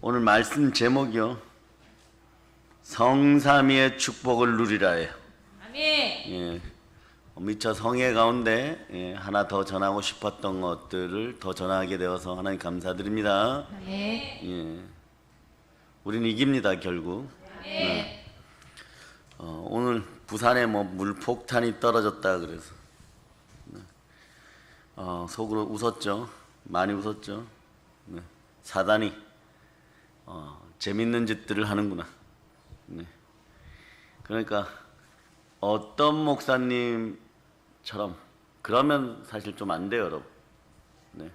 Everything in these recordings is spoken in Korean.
오늘 말씀 제목이요. 성삼위의 축복을 누리라예요. 아멘. 예, 미처 성회 가운데 하나 더 전하고 싶었던 것들을 더 전하게 되어서 하나님 감사드립니다. 아멘. 예, 우리는 이깁니다 결국. 아멘. 오늘 부산에 뭐 물폭탄이 떨어졌다 그래서 속으로 웃었죠. 많이 웃었죠. 네. 사단이 재밌는 짓들을 하는구나. 네. 그러니까 어떤 목사님처럼 그러면 사실 좀 안 돼요, 여러분. 네.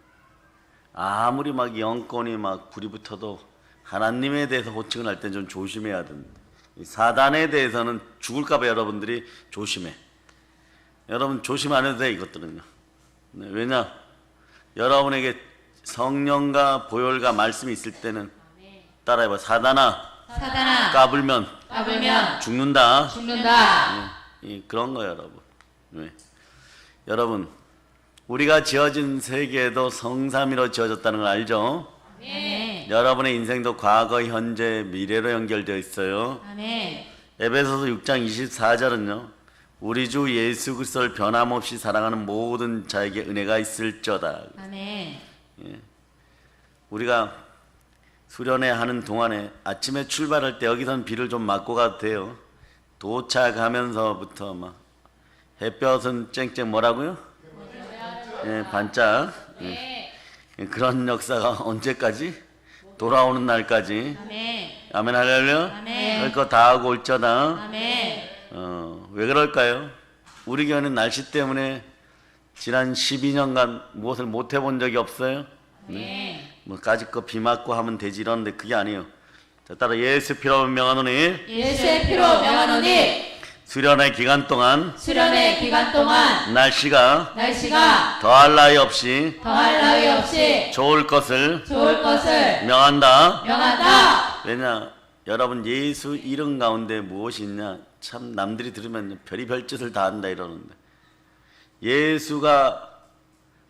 아무리 막 영권이 막 불이 붙어도 하나님에 대해서 호칭을 할 때 좀 조심해야 됩니다. 사단에 대해서는 죽을까봐 여러분들이 조심해. 여러분 조심 안 해도 돼 이것들은요. 네. 왜냐? 여러분에게 성령과 보혈과 말씀이 있을 때는 따라해봐. 사단아 까불면 죽는다. 그런 거예요, 여러분. 네. 여러분, 우리가 지어진 세계도 성삼위로 지어졌다는 걸 알죠? 아멘. 여러분의 인생도 과거, 현재, 미래로 연결되어 있어요. 아멘. 에베소서 6장 24절은요. 우리 주 예수 그리스도를 변함없이 사랑하는 모든 자에게 은혜가 있을저다. 아멘. 예. 우리가 수련회 하는 동안에 아침에 출발할 때 여기선 비를 좀 맞고 가도 돼요. 도착하면서부터 막 햇볕은 쨍쨍 뭐라고요? 예, 반짝. 예. 그런 역사가 언제까지? 돌아오는 날까지. 아멘. 아멘 할렐루야. 아멘. 할 거 다 하고 올쩌다. 아멘. 왜 그럴까요? 우리 교회는 날씨 때문에 지난 12년간 무엇을 못 해본 적이 없어요. 아멘. 뭐 까짓 거 비 맞고 하면 되지 이러는데 그게 아니에요. 자, 따라 예수 피로 명하노니 예수의 피로 명하노니 수련회 기간 동안 날씨가 더할 나위 없이 좋을 것을 명한다. 왜냐? 여러분 예수 이름 가운데 무엇이 있냐? 참 남들이 들으면 별의별 짓을 다 한다 이러는데 예수가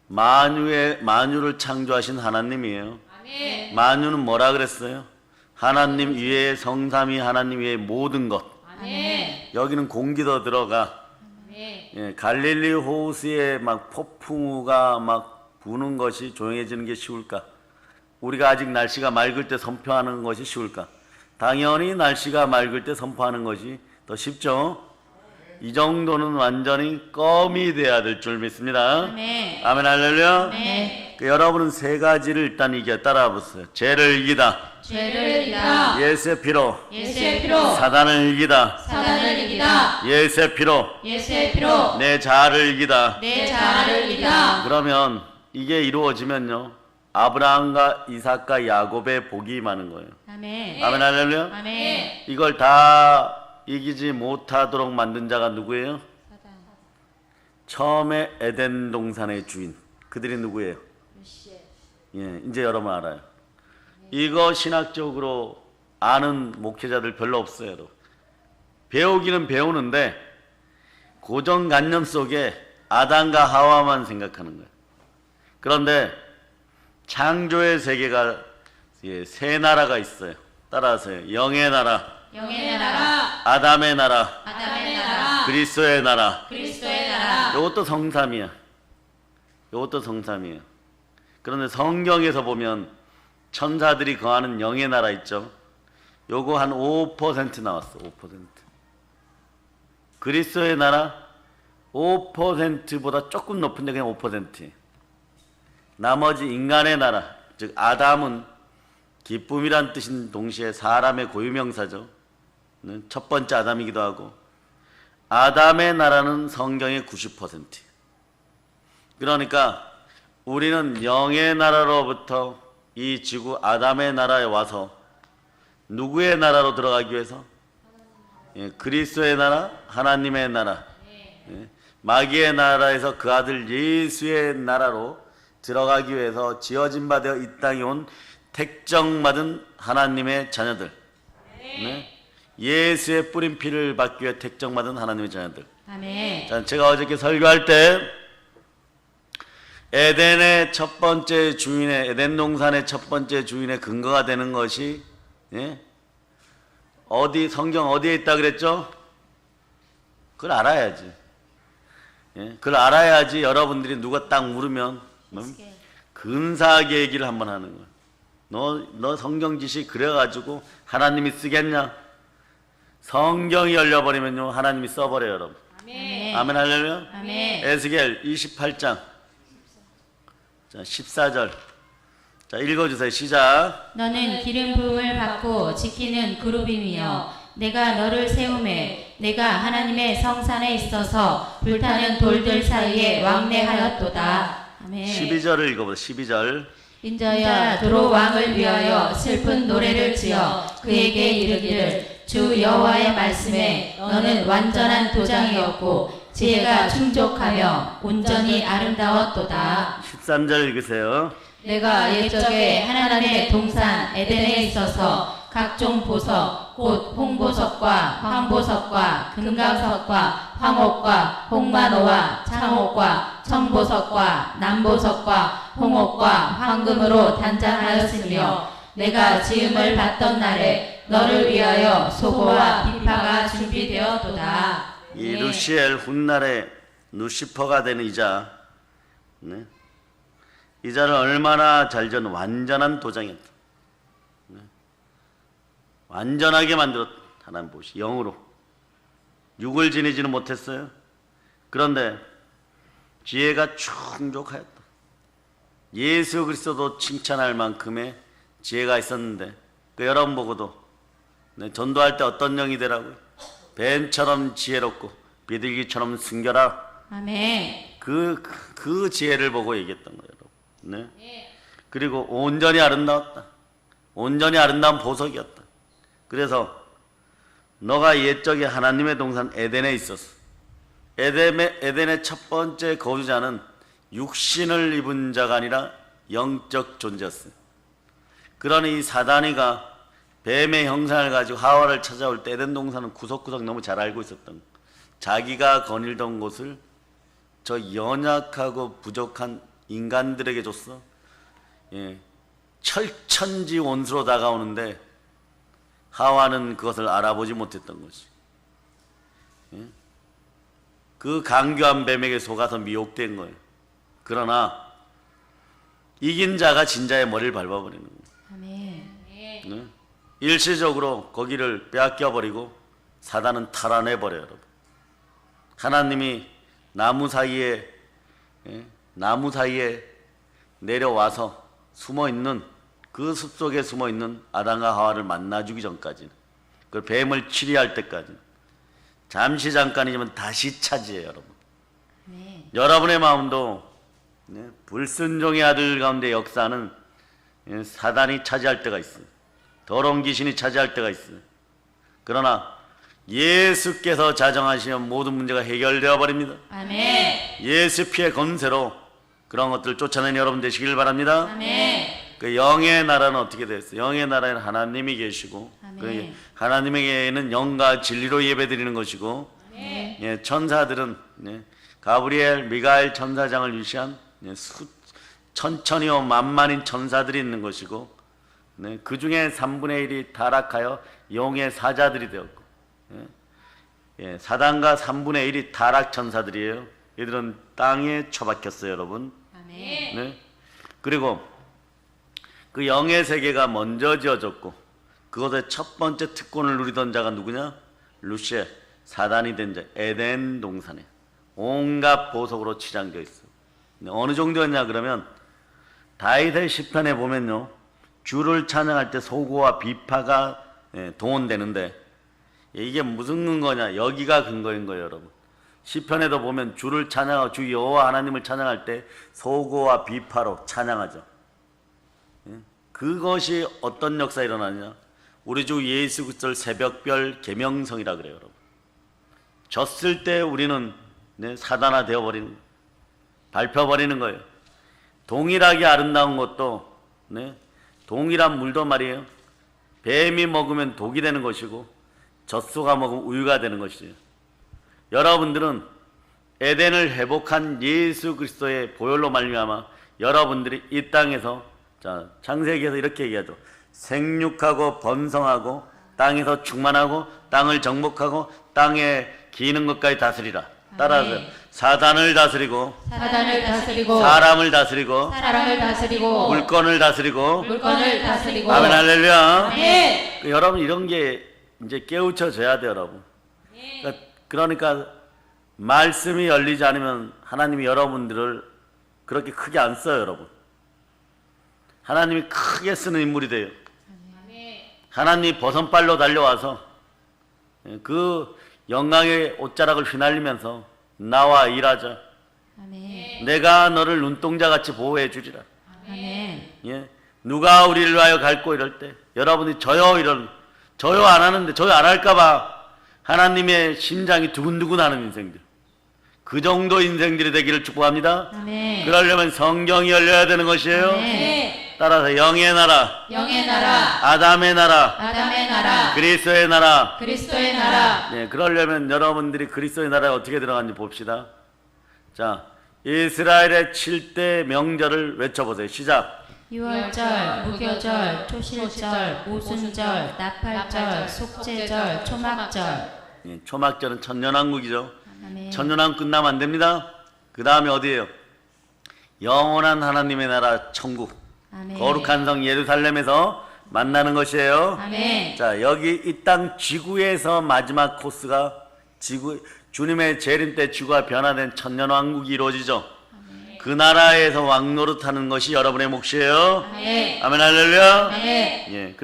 만유를 창조하신 하나님이에요. 아멘. 만유는 뭐라 그랬어요? 하나님 위에 성삼위 하나님 위에 모든 것. 아멘. 여기는 공기도 들어가. 아멘. 예, 갈릴리 호수에 막 폭풍우가 막 부는 것이 조용해지는 게 쉬울까? 우리가 아직 날씨가 맑을 때 선포하는 것이 쉬울까? 당연히 날씨가 맑을 때 선포하는 것이 더 쉽죠. 이 정도는 완전히 껌이 돼야 될 줄 믿습니다. 아멘. 아멘 할렐루야. 아멘. 여러분은 세 가지를 일단 이겨 따라와 보세요. 죄를 이기다. 예수의 피로. 사단을 이기다. 예수의 피로. 내 자아를 이기다. 그러면 이게 이루어지면요. 아브라함과 이삭과 야곱의 복이 많은 거예요. 아멘. 아멘 할렐루야. 아멘. 이걸 다 이기지 못하도록 만든 자가 누구예요? 처음에 에덴 동산의 주인. 그들이 누구예요? 예, 이제 여러분 알아요. 이거 신학적으로 아는 목회자들 별로 없어요, 여러분. 배우기는 배우는데 고정관념 속에 아담과 하와만 생각하는 거예요. 그런데 창조의 세계가 세 나라가 있어요. 따라하세요. 영의 나라, 아담의 나라, 그리스도의 나라. 이것도 성삼이야. 그런데 성경에서 보면 천사들이 거하는 영의 나라 있죠. 요거 한 5% 나왔어. 5%. 그리스도의 나라 5%보다 조금 높은데 그냥 5%. 나머지 인간의 나라, 즉 아담은 기쁨이란 뜻인 동시에 사람의 고유명사죠. 첫 번째 아담이기도 하고 아담의 나라는 성경의 90%. 그러니까 우리는 영의 나라로부터 이 지구 아담의 나라에 와서 누구의 나라로 들어가기 위해서? 그리스도의 나라, 하나님의 나라. 마귀의 나라에서 그 아들 예수의 나라로 들어가기 위해서 지어진 바 되어 이 땅에 온 택정받은 하나님의 자녀들. 네? 예수의 뿌린 피를 받기 위해 택정받은 하나님의 자녀들. 아멘. 자, 제가 어저께 설교할 때 에덴의 첫 번째 주인의 에덴 동산의 첫 번째 주인의 근거가 되는 것이 예? 어디 성경 어디에 있다 그랬죠? 그걸 알아야지. 예? 그걸 알아야지 여러분들이 누가 딱 물으면 근사하게 얘기를 한번 하는 거야. 너 성경 지식 그래가지고 하나님이 쓰겠냐? 성경이 열려버리면요 하나님이 써버려요 여러분. 아멘. 아멘 할렐루야. 아멘. 에스겔 28장 자 14절 자 읽어주세요. 시작. 너는 기름 부음을 받고 지키는 그룹이며 내가 너를 세우매 내가 하나님의 성산에 있어서 불타는 돌들 사이에 왕래하였도다. 아멘. 12절을 읽어보세요. 12절 인자야 도로 왕을 위하여 슬픈 노래를 지어 그에게 이르기를 주 여호와의 말씀에 너는 완전한 도장이었고 지혜가 충족하며 온전히 아름다웠도다. 13절 읽으세요. 내가 옛적에 하나님의 동산 에덴에 있어서 각종 보석 곧 홍보석과 황보석과 금강석과 황옥과 홍만호와 창옥과 청보석과 남보석과 홍옥과 황금으로 단장하였으며 내가 지음을 받던 날에 너를 위하여 소고와 비파가 준비되었도다. 이 루시엘 훗날에 루시퍼가 되는 이자 네? 이자를 얼마나 잘 지은 완전한 도장이었다. 네? 완전하게 만들었다. 하나님 보시 영으로 육을 지니지는 못했어요. 그런데 지혜가 충족하였다. 예수 그리스도도 칭찬할 만큼의 지혜가 있었는데 그 여러분 보고도 네, 전도할 때 어떤 영이 되라고요? 뱀처럼 지혜롭고 비둘기처럼 순결하라. 아멘. 그 지혜를 보고 얘기했던 거예요. 네. 그리고 온전히 아름다웠다. 온전히 아름다운 보석이었다. 그래서 너가 옛적에 하나님의 동산 에덴에 있었어. 에덴의 첫 번째 거주자는 육신을 입은 자가 아니라 영적 존재였어요. 그러니 이 사단이가 뱀의 형상을 가지고 하와를 찾아올 때 에덴 동산은 구석구석 너무 잘 알고 있었던 거예요. 자기가 거닐던 곳을 저 연약하고 부족한 인간들에게 줬어. 예. 철천지 원수로 다가오는데 하와는 그것을 알아보지 못했던 것이. 예. 그 강교한 뱀에게 속아서 미혹된 거예요. 그러나 이긴 자가 진자의 머리를 밟아버리는 거예요. 아멘. 네? 일시적으로 거기를 빼앗겨버리고 사단은 탈환해버려요. 여러분. 하나님이 나무 사이에 내려와서 숨어있는 그 숲속에 숨어있는 아담과 하와를 만나주기 전까지는 그 뱀을 치리할 때까지는 잠시 잠깐이지만 다시 차지해요. 여러분. 네. 여러분의 마음도 불순종의 아들 가운데 역사는 사단이 차지할 때가 있어요. 더러운 귀신이 차지할 때가 있어요. 그러나 예수께서 자정하시면 모든 문제가 해결되어 버립니다. 아멘. 예수 피의 권세로 그런 것들을 쫓아내는 여러분 되시길 바랍니다. 아멘. 그 영의 나라는 어떻게 됐어요? 영의 나라에는 하나님이 계시고 아멘. 그 하나님에게는 영과 진리로 예배드리는 것이고 아멘. 예, 천사들은 가브리엘, 미가엘 천사장을 위시한 천천히요 만만인 천사들이 있는 것이고 그 중에 3분의 1이 타락하여 용의 사자들이 되었고 사단과 3분의 1이 타락 천사들이에요. 얘들은 땅에 처박혔어요. 여러분. 아멘. 그리고 그 영의 세계가 먼저 지어졌고 그것의 첫 번째 특권을 누리던 자가 누구냐? 루시엘, 사단이 된 자, 에덴 동산에 온갖 보석으로 치장되어 있어요. 어느 정도였냐 그러면 다윗의 시편에 보면요 주를 찬양할 때 소고와 비파가 동원되는데 이게 무슨 근거냐? 여기가 근거인 거예요. 여러분. 시편에도 보면 주를 찬양하고 주 여호와 하나님을 찬양할 때 소고와 비파로 찬양하죠. 그것이 어떤 역사가 일어나냐? 우리 주 예수 그리스도를 새벽별 계명성이라 그래요. 여러분. 졌을 때 우리는 사단화 되어버리는 거예요. 밟혀버리는 거예요. 동일하게 아름다운 것도 동일한 물도 말이에요. 뱀이 먹으면 독이 되는 것이고 젖소가 먹으면 우유가 되는 것이에요. 여러분들은 에덴을 회복한 예수 그리스도의 보혈로 말미암아 여러분들이 이 땅에서, 자, 창세기에서 이렇게 얘기하죠. 생육하고 번성하고 땅에서 충만하고 땅을 정복하고 땅에 기는 것까지 다스리라. 따라서 사단을 다스리고 사단을 다스리고 사람을 다스리고 사람을 다스리고 물건을 다스리고 물건을 다스리고 아멘 할렐루야. 아멘. 여러분 이런 게 이제 깨우쳐져야 돼요, 여러분. 그러니까 말씀이 열리지 않으면 하나님이 여러분들을 그렇게 크게 안 써요, 여러분. 하나님이 크게 쓰는 인물이 돼요. 하나님이 버선발로 달려와서 그 영광의 옷자락을 휘날리면서 나와 일하자. 아멘. 내가 너를 눈동자같이 보호해 주리라. 아멘. 예, 누가 우리를 위하여 갈고 이럴 때 여러분이 저요 안 하는데 저요 안 할까봐 하나님의 심장이 두근두근 하는 인생들, 그 정도 인생들이 되기를 축복합니다. 아멘. 그러려면 성경이 열려야 되는 것이에요. 아멘. 따라서 영의 나라, 영의 나라, 아담의 나라, 아담의 나라, 그리스도의 나라. 그리스도의 나라. 네, 그러려면 여러분들이 그리스도의 나라에 어떻게 들어가는지 봅시다. 자, 이스라엘의 7대 명절을 외쳐보세요. 시작. 유월절, 무교절, 초실절, 오순절, 나팔절, 속죄절, 초막절. 예, 초막절은 천년왕국이죠. 아멘. 천년왕국 끝나면 안 됩니다. 그 다음에 어디예요? 영원한 하나님의 나라 천국, 아멘. 거룩한 성 예루살렘에서 만나는 것이에요. 아멘. 자, 여기 이 땅 지구에서 마지막 코스가 주님의 재림 때 지구가 변화된 천년왕국이 이루어지죠. 그 나라에서 왕노릇하는 것이 여러분의 몫이에요. 아멘. 아멘 할렐루야. 아멘. 예,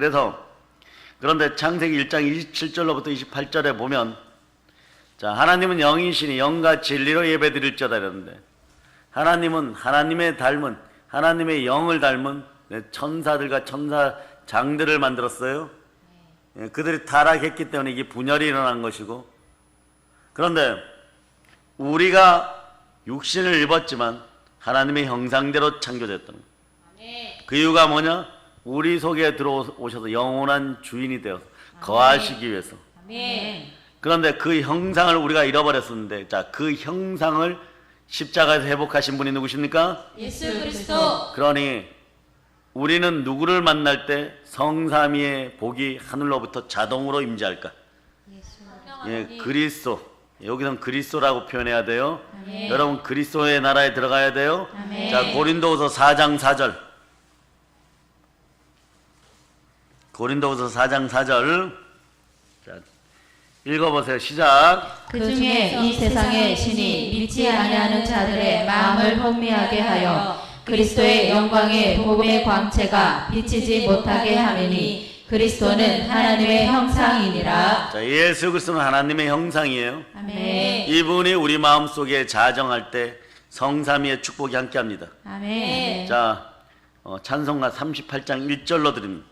그런데 창세기 1장 27절로부터 28절에 보면, 자, 하나님은 영이시니 영과 진리로 예배드릴지어다 이러는데, 하나님은 하나님의 닮은, 하나님의 영을 닮은 천사들과 천사장들을 만들었어요. 예, 그들이 타락했기 때문에 이게 분열이 일어난 것이고, 그런데 우리가 육신을 입었지만 하나님의 형상대로 창조됐다는 거예요. 그 이유가 뭐냐? 우리 속에 들어오셔서 영원한 주인이 되어서 거하시기 위해서. 아멘. 그런데 그 형상을 우리가 잃어버렸었는데, 자, 그 형상을 십자가에서 회복하신 분이 누구십니까? 예수 그리스도. 그러니 우리는 누구를 만날 때 성삼위의 복이 하늘로부터 자동으로 임재할까? 예, 그리스도. 여기선 그리스도라고 표현해야 돼요. 아멘. 여러분 그리스도의 나라에 들어가야 돼요. 아멘. 자, 고린도후서 4장 4절. 고린도후서 4장 4절. 자, 읽어보세요. 시작. 그 중에 이 세상의 신이 믿지 아니하는 자들의 마음을 혼미하게 하여 그리스도의 영광의 복음의 광채가 비치지 못하게 하매니 그리스도는 하나님의 형상이니라. 자, 예수 그리스도는 하나님의 형상이에요. 아멘. 이분이 우리 마음속에 자정할 때 성삼위의 축복이 함께합니다. 아멘. 자, 찬송가 38장 1절로 드립니다.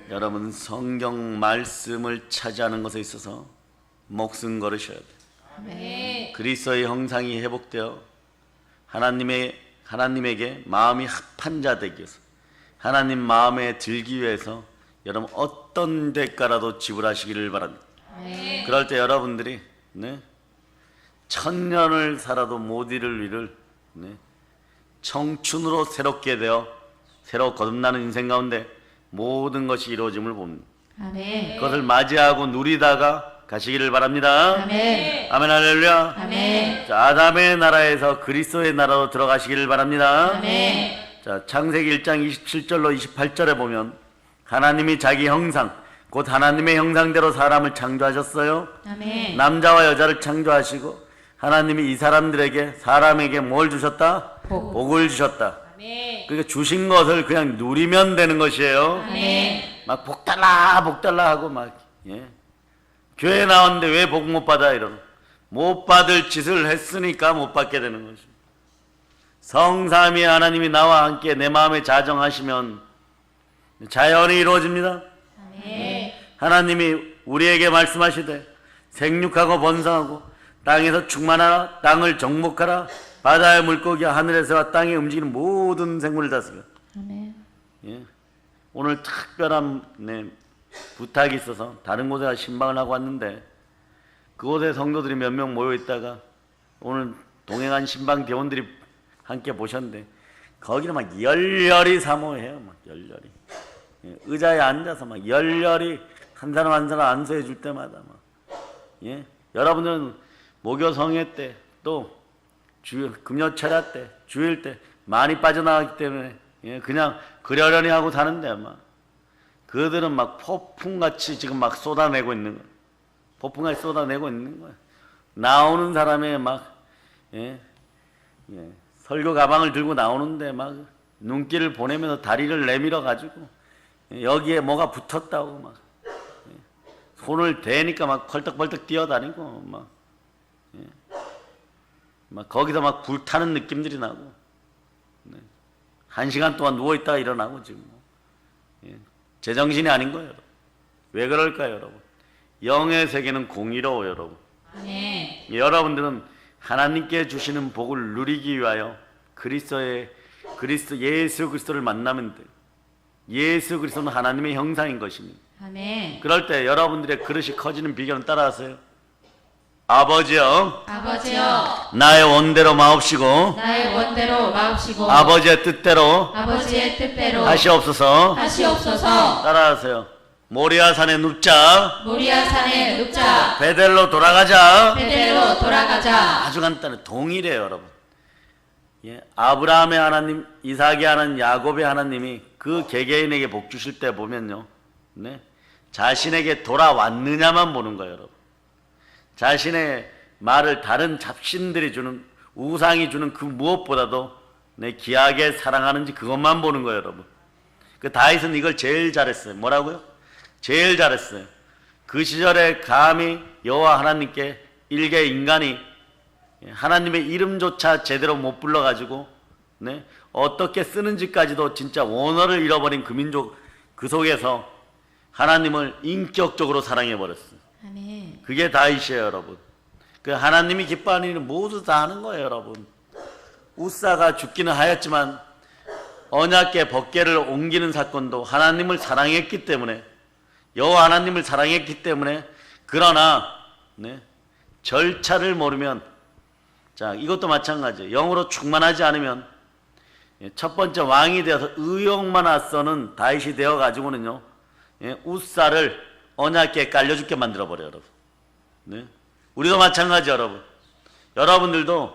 여러분 성경 말씀을 차지하는 것에 있어서 목숨 걸으셔야 돼요. 아멘. 그리스도의 형상이 회복되어 하나님에게 마음이 합한 자 되기 위해서, 하나님 마음에 들기 위해서 여러분 어떤 대가라도 지불하시기를 바랍니다. 아멘. 그럴 때 여러분들이 천년을 살아도 못 이룰 일을 청춘으로 새롭게 되어 새로 거듭나는 인생 가운데 모든 것이 이루어짐을 봅니다. 아멘. 그것을 맞이하고 누리다가 가시기를 바랍니다. 아멘. 아멘 할렐루야. 아멘. 자, 아담의 나라에서 그리스도의 나라로 들어가시기를 바랍니다. 아멘. 자, 창세기 1장 27절로 28절에 보면 하나님이 자기 형상, 곧 하나님의 형상대로 사람을 창조하셨어요. 아멘. 남자와 여자를 창조하시고 하나님이 이 사람에게 뭘 주셨다? 복. 복을 주셨다. 아멘. 그러니까 주신 것을 그냥 누리면 되는 것이에요. 아멘. 막 복 달라 하고 막 교회 나왔는데 왜 복 못 받아 이러고 못 받을 짓을 했으니까 못 받게 되는 것입니다. 성삼위 하나님이 나와 함께 내 마음에 자정하시면 자연히 이루어집니다. 아멘. 하나님이 우리에게 말씀하시되 생육하고 번성하고 땅에서 충만하라, 땅을 정복하라, 바다의 물고기와 하늘에서와 땅에 움직이는 모든 생물을 다스려. 아멘. 예. 오늘 특별한 부탁이 있어서 다른 곳에 신방을 하고 왔는데 그곳에 성도들이 몇 명 모여 있다가 오늘 동행한 신방 대원들이 함께 보셨는데 거기는 막 열렬히 사모해요. 막 열렬히. 예. 의자에 앉아서 막 열렬히 한 사람 한 사람 안수해 줄 때마다 막. 예. 여러분들은 목요 성회 때 또 금요철야 때 주일 때 많이 빠져나가기 때문에 예. 그냥 그러려니 하고 사는데 막 그들은 막 폭풍같이 지금 막 쏟아내고 있는 거예요. 폭풍같이 쏟아내고 있는 거예요. 나오는 사람의 막 설교 가방을 들고 나오는데 막 눈길을 보내면서 다리를 내밀어 가지고 여기에 뭐가 붙었다고 막 손을 대니까 막 펄떡펄떡 뛰어다니고 막 거기서 막 불타는 느낌들이 나고 1시간 동안 누워 있다가 일어나고 지금 제정신이 아닌 거예요. 왜 그럴까요, 여러분? 영의 세계는 공의로워요, 여러분. 아멘. 여러분들은 하나님께 주시는 복을 누리기 위하여 예수 그리스도를 만나면 돼요. 예수 그리스도는 하나님의 형상인 것입니다. 아멘. 그럴 때 여러분들의 그릇이 커지는 비결은 따라하세요. 아버지여, 아버지여, 나의 원대로 마옵시고 나의 원대로 마옵시고 아버지의 뜻대로 아버지의 뜻대로 하시옵소서. 하시옵소서. 따라하세요. 모리아산에 눕자, 모리아산에 눕자, 베델로 돌아가자. 베델로 돌아가자. 아주 간단해. 동일해요, 여러분. 예, 아브라함의 하나님, 이삭의 하나님, 야곱의 하나님이 그 개개인에게 복 주실 때 보면요, 자신에게 돌아왔느냐만 보는 거예요, 여러분. 자신의 말을 다른 잡신들이 주는, 우상이 주는 그 무엇보다도 귀하게 사랑하는지 그것만 보는 거예요, 여러분. 그 다윗은 이걸 제일 잘했어요. 뭐라고요? 제일 잘했어요. 그 시절에 감히 여호와 하나님께 일개 인간이 하나님의 이름조차 제대로 못 불러가지고 어떻게 쓰는지까지도 진짜 원어를 잃어버린 그 민족, 그 속에서 하나님을 인격적으로 사랑해버렸어요. 아멘. 그게 다윗이에요, 여러분. 그 하나님이 기뻐하는 일은 모두 다 하는 거예요, 여러분. 우사가 죽기는 하였지만 언약궤 법궤를 옮기는 사건도 하나님을 사랑했기 때문에, 여호와 하나님을 사랑했기 때문에. 그러나 절차를 모르면, 자, 이것도 마찬가지예요. 영으로 충만하지 않으면 첫 번째 왕이 되어서 의욕만 앞서는 다윗이 되어 가지고는요, 우사를 언약궤에 깔려 죽게 만들어 버려요, 여러분. 우리도 마찬가지, 여러분. 여러분들도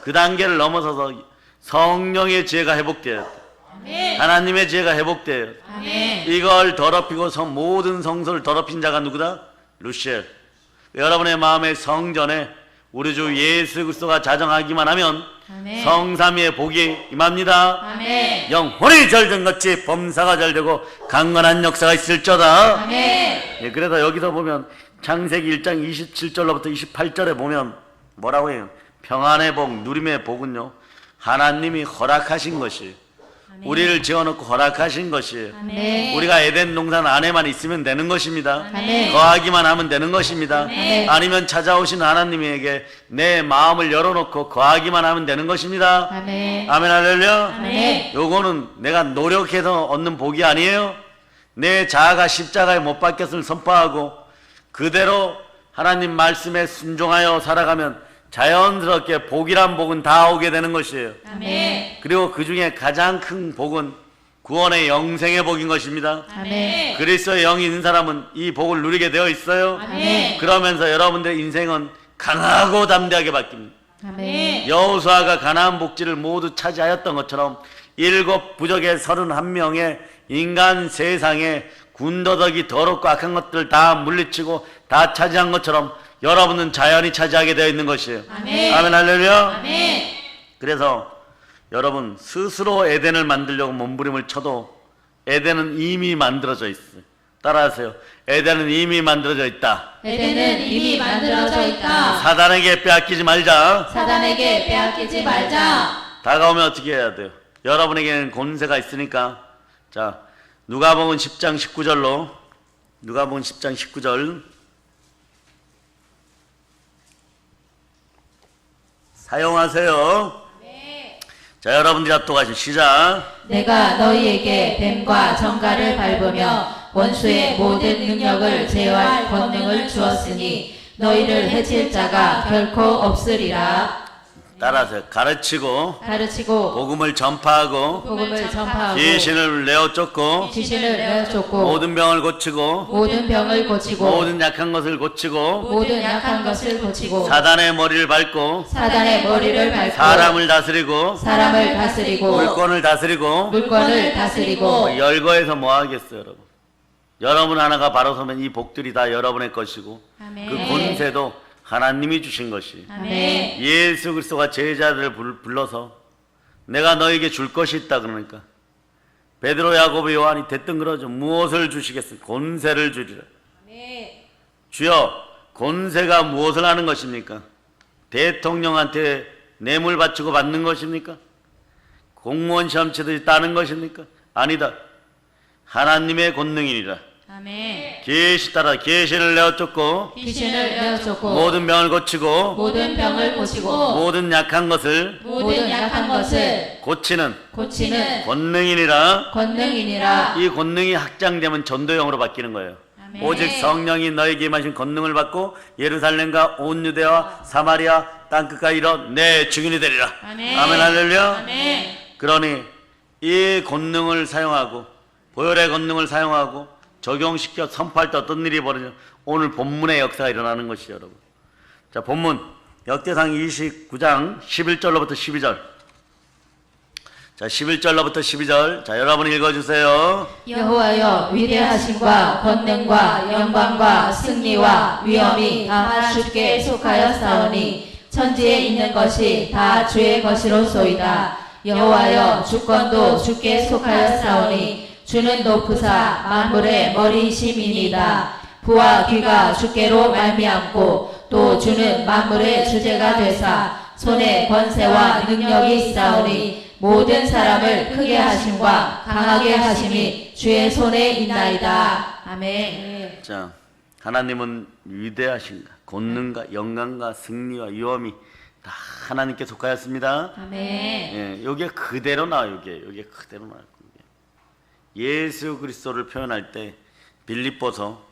그 단계를 넘어서서 성령의 지혜가 회복돼야 돼요. 아멘. 하나님의 지혜가 회복돼요. 아멘. 이걸 더럽히고 모든 성소를 더럽힌 자가 누구다? 루시엘. 여러분의 마음의 성전에 우리 주 예수 그리스도가 자정하기만 하면 아멘. 성삼위의 복이 임합니다. 아멘. 영혼이 절된 같이 범사가 절되고 강건한 역사가 있을저다. 아멘. 그래서 여기서 보면 창세기 1장 27절로부터 28절에 보면 뭐라고 해요? 평안의 복, 누림의 복은요, 하나님이 허락하신 것이, 우리를 지어놓고 허락하신 것이, 아멘. 우리가 에덴 동산 안에만 있으면 되는 것입니다. 아멘. 거하기만 하면 되는 것입니다. 아멘. 아니면 찾아오신 하나님에게 내 마음을 열어놓고 거하기만 하면 되는 것입니다. 아멘. 아멘 할렐루야. 아멘. 요거는 내가 노력해서 얻는 복이 아니에요. 내 자아가 십자가에 못 박혔음을 선포하고 그대로 하나님 말씀에 순종하여 살아가면 자연스럽게 복이란 복은 다 오게 되는 것이에요. 아멘. 그리고 그 중에 가장 큰 복은 구원의 영생의 복인 것입니다. 아멘. 그리스도의 영이 있는 사람은 이 복을 누리게 되어 있어요. 아멘. 그러면서 여러분들의 인생은 강하고 담대하게 바뀝니다. 아멘. 여호수아가 가나안 복지를 모두 차지하였던 것처럼 7 부족의 31명의 인간 세상에 군더더기 더럽고 악한 것들 다 물리치고 다 차지한 것처럼 여러분은 자연히 차지하게 되어 있는 것이에요. 아멘. 아멘 할렐루야. 아멘. 그래서 여러분 스스로 에덴을 만들려고 몸부림을 쳐도 에덴은 이미 만들어져 있어요. 따라하세요. 에덴은 이미 만들어져 있다. 에덴은 이미 만들어져 있다. 사단에게 빼앗기지 말자. 사단에게 빼앗기지 말자. 다가오면 어떻게 해야 돼요? 여러분에게는 권세가 있으니까. 자, 누가복음 10장 19절로 누가복음 10장 19절 사용하세요. 자, 여러분들이 합독하시 시작. 내가 너희에게 뱀과 정갈을 밟으며 원수의 모든 능력을 제어할 권능을 주었으니 너희를 해칠 자가 결코 없으리라. 따라하세요. 가르치고 가르치고 복음을 전파하고 복음을 전파하고 귀신을 내어 쫓고 귀신을 내쫓고 모든 병을 고치고 모든 병을 고치고 모든 약한 것을 고치고 모든 약한 것을 고치고 사단의 머리를 밟고 사단의 머리를 밟고 사람을 다스리고 사람을 다스리고 물건을 다스리고 물건을 다스리고 열거해서 뭐 하겠어요, 여러분? 여러분 하나가 바로 서면 이 복들이 다 여러분의 것이고 아멘. 그 권세도 하나님이 주신 것이. 아멘. 예수 그리스도가 제자들을 불러서 내가 너에게 줄 것이 있다 그러니까 베드로, 야고보, 요한이 대뜸 그러죠. 무엇을 주시겠습니까? 권세를 주리라. 주여, 권세가 무엇을 하는 것입니까? 대통령한테 뇌물 바치고 받는 것입니까? 공무원 시험 치듯이 따는 것입니까? 아니다. 하나님의 권능이니라. 아멘. 계시 따라 계시를 내어쫓고 귀신을 내쫓고 모든 병을 고치고 모든 병을 고치고 모든 약한 것을 모든 약한 것을 고치는 고치는 권능이니라. 권능이니라. 이 권능이 확장되면 전도형으로 바뀌는 거예요. 아멘. 오직 성령이 너에게 임하신 권능을 받고 예루살렘과 온 유대와 사마리아 땅끝까지 이뤄 내 증인이 되리라. 아멘. 아멘 할렐루야. 아멘. 그러니 이 권능을 사용하고 보혈의 권능을 사용하고 적용시켜 선포할 때 어떤 일이 벌어져? 오늘 본문의 역사가 일어나는 것이죠, 여러분. 자, 본문 역대상 29장 11절로부터 12절. 자, 11절로부터 12절. 자, 여러분 읽어주세요. 여호와여, 위대하심과 권능과 영광과 승리와 위엄이 다 주께 속하였사오니 천지에 있는 것이 다 주의 것이로소이다. 여호와여, 주권도 주께 속하였사오니 주는 높으사 만물의 머리이심이니이다. 부와 귀가 주께로 말미암고 또 주는 만물의 주제가 되사 손에 권세와 능력이 있사오니 모든 사람을 크게 하심과 강하게 하심이 주의 손에 있나이다. 아멘. 자, 하나님은 위대하신가? 권능과 영광과 승리와 위엄이 다 하나님께 속하였습니다. 아멘. 예, 여기에 그대로 나와요. 여기에 그대로 나와요. 예수 그리스도를 표현할 때 빌립보서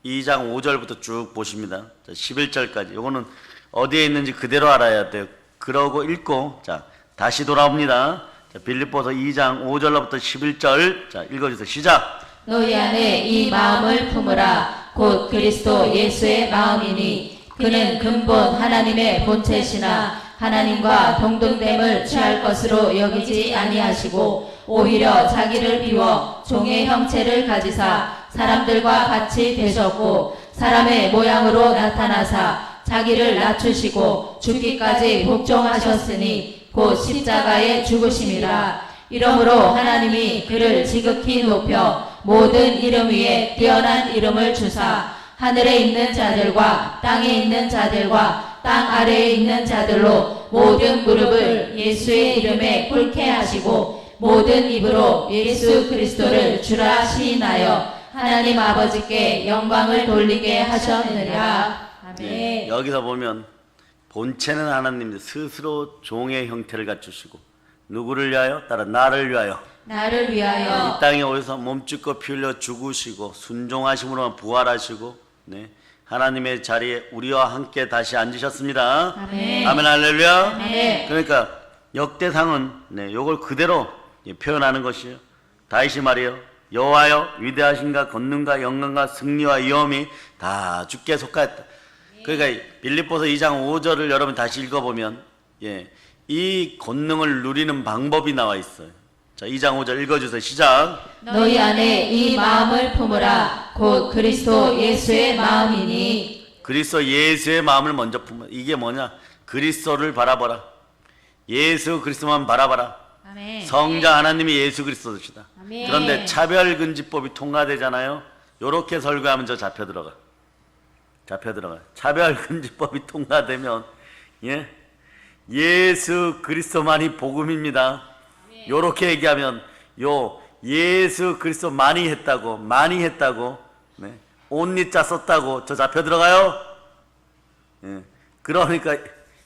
2장 5절부터 쭉 보십니다. 자, 11절까지. 요거는 어디에 있는지 그대로 알아야 돼요. 그러고 읽고 자, 다시 돌아옵니다. 자, 빌립보서 2장 5절로부터 11절. 자, 읽어주세요. 시작. 너희 안에 이 마음을 품으라. 곧 그리스도 예수의 마음이니 그는 근본 하나님의 본체시나 하나님과 동등됨을 취할 것으로 여기지 아니하시고 오히려 자기를 비워 종의 형체를 가지사 사람들과 같이 되셨고 사람의 모양으로 나타나사 자기를 낮추시고 죽기까지 복종하셨으니 곧 십자가에 죽으심이라. 이러므로 하나님이 그를 지극히 높여 모든 이름 위에 뛰어난 이름을 주사 하늘에 있는 자들과 땅에 있는 자들과 땅 아래에 있는 자들로 모든 무릎을 예수의 이름에 꿇게 하시고 모든 입으로 예수 그리스도를 주라 시인하여 하나님 아버지께 영광을 돌리게 하셨느니라. 아멘. 예, 여기서 보면 본체는 하나님 스스로 종의 형태를 갖추시고 누구를 위하여? 따라 나를 위하여. 나를 위하여 이 땅에 오셔서 몸짓고 피 흘려 죽으시고 순종하심으로 부활하시고 네, 하나님의 자리에 우리와 함께 다시 앉으셨습니다. 아멘. 아멘 할렐루야. 아멘. 그러니까 역대상은 네, 요걸 그대로 표현하는 것이에요. 다윗이 말이요 여호와여 위대하신가 권능과 영광과 승리와 위엄이 다 주께 속하였다. 그러니까 빌립보서 2장 5절을 여러분 다시 읽어보면 이 권능을 누리는 방법이 나와 있어요. 자, 2장 5절 읽어주세요. 시작. 너희 안에 이 마음을 품으라. 곧 그리스도 예수의 마음이니. 그리스도 예수의 마음을 먼저 품어. 이게 뭐냐? 그리스도를 바라보라. 예수 그리스도만 바라봐라. 아멘. 성자 하나님이 예수 그리스도시다. 아멘. 그런데 차별금지법이 통과되잖아요. 요렇게 설교하면 저 잡혀 들어가. 차별금지법이 통과되면 예수 그리스도만이 복음입니다. 요렇게 얘기하면 예수 그리스도 많이 했다고 온리자 썼다고 저 잡혀 들어가요. 그러니까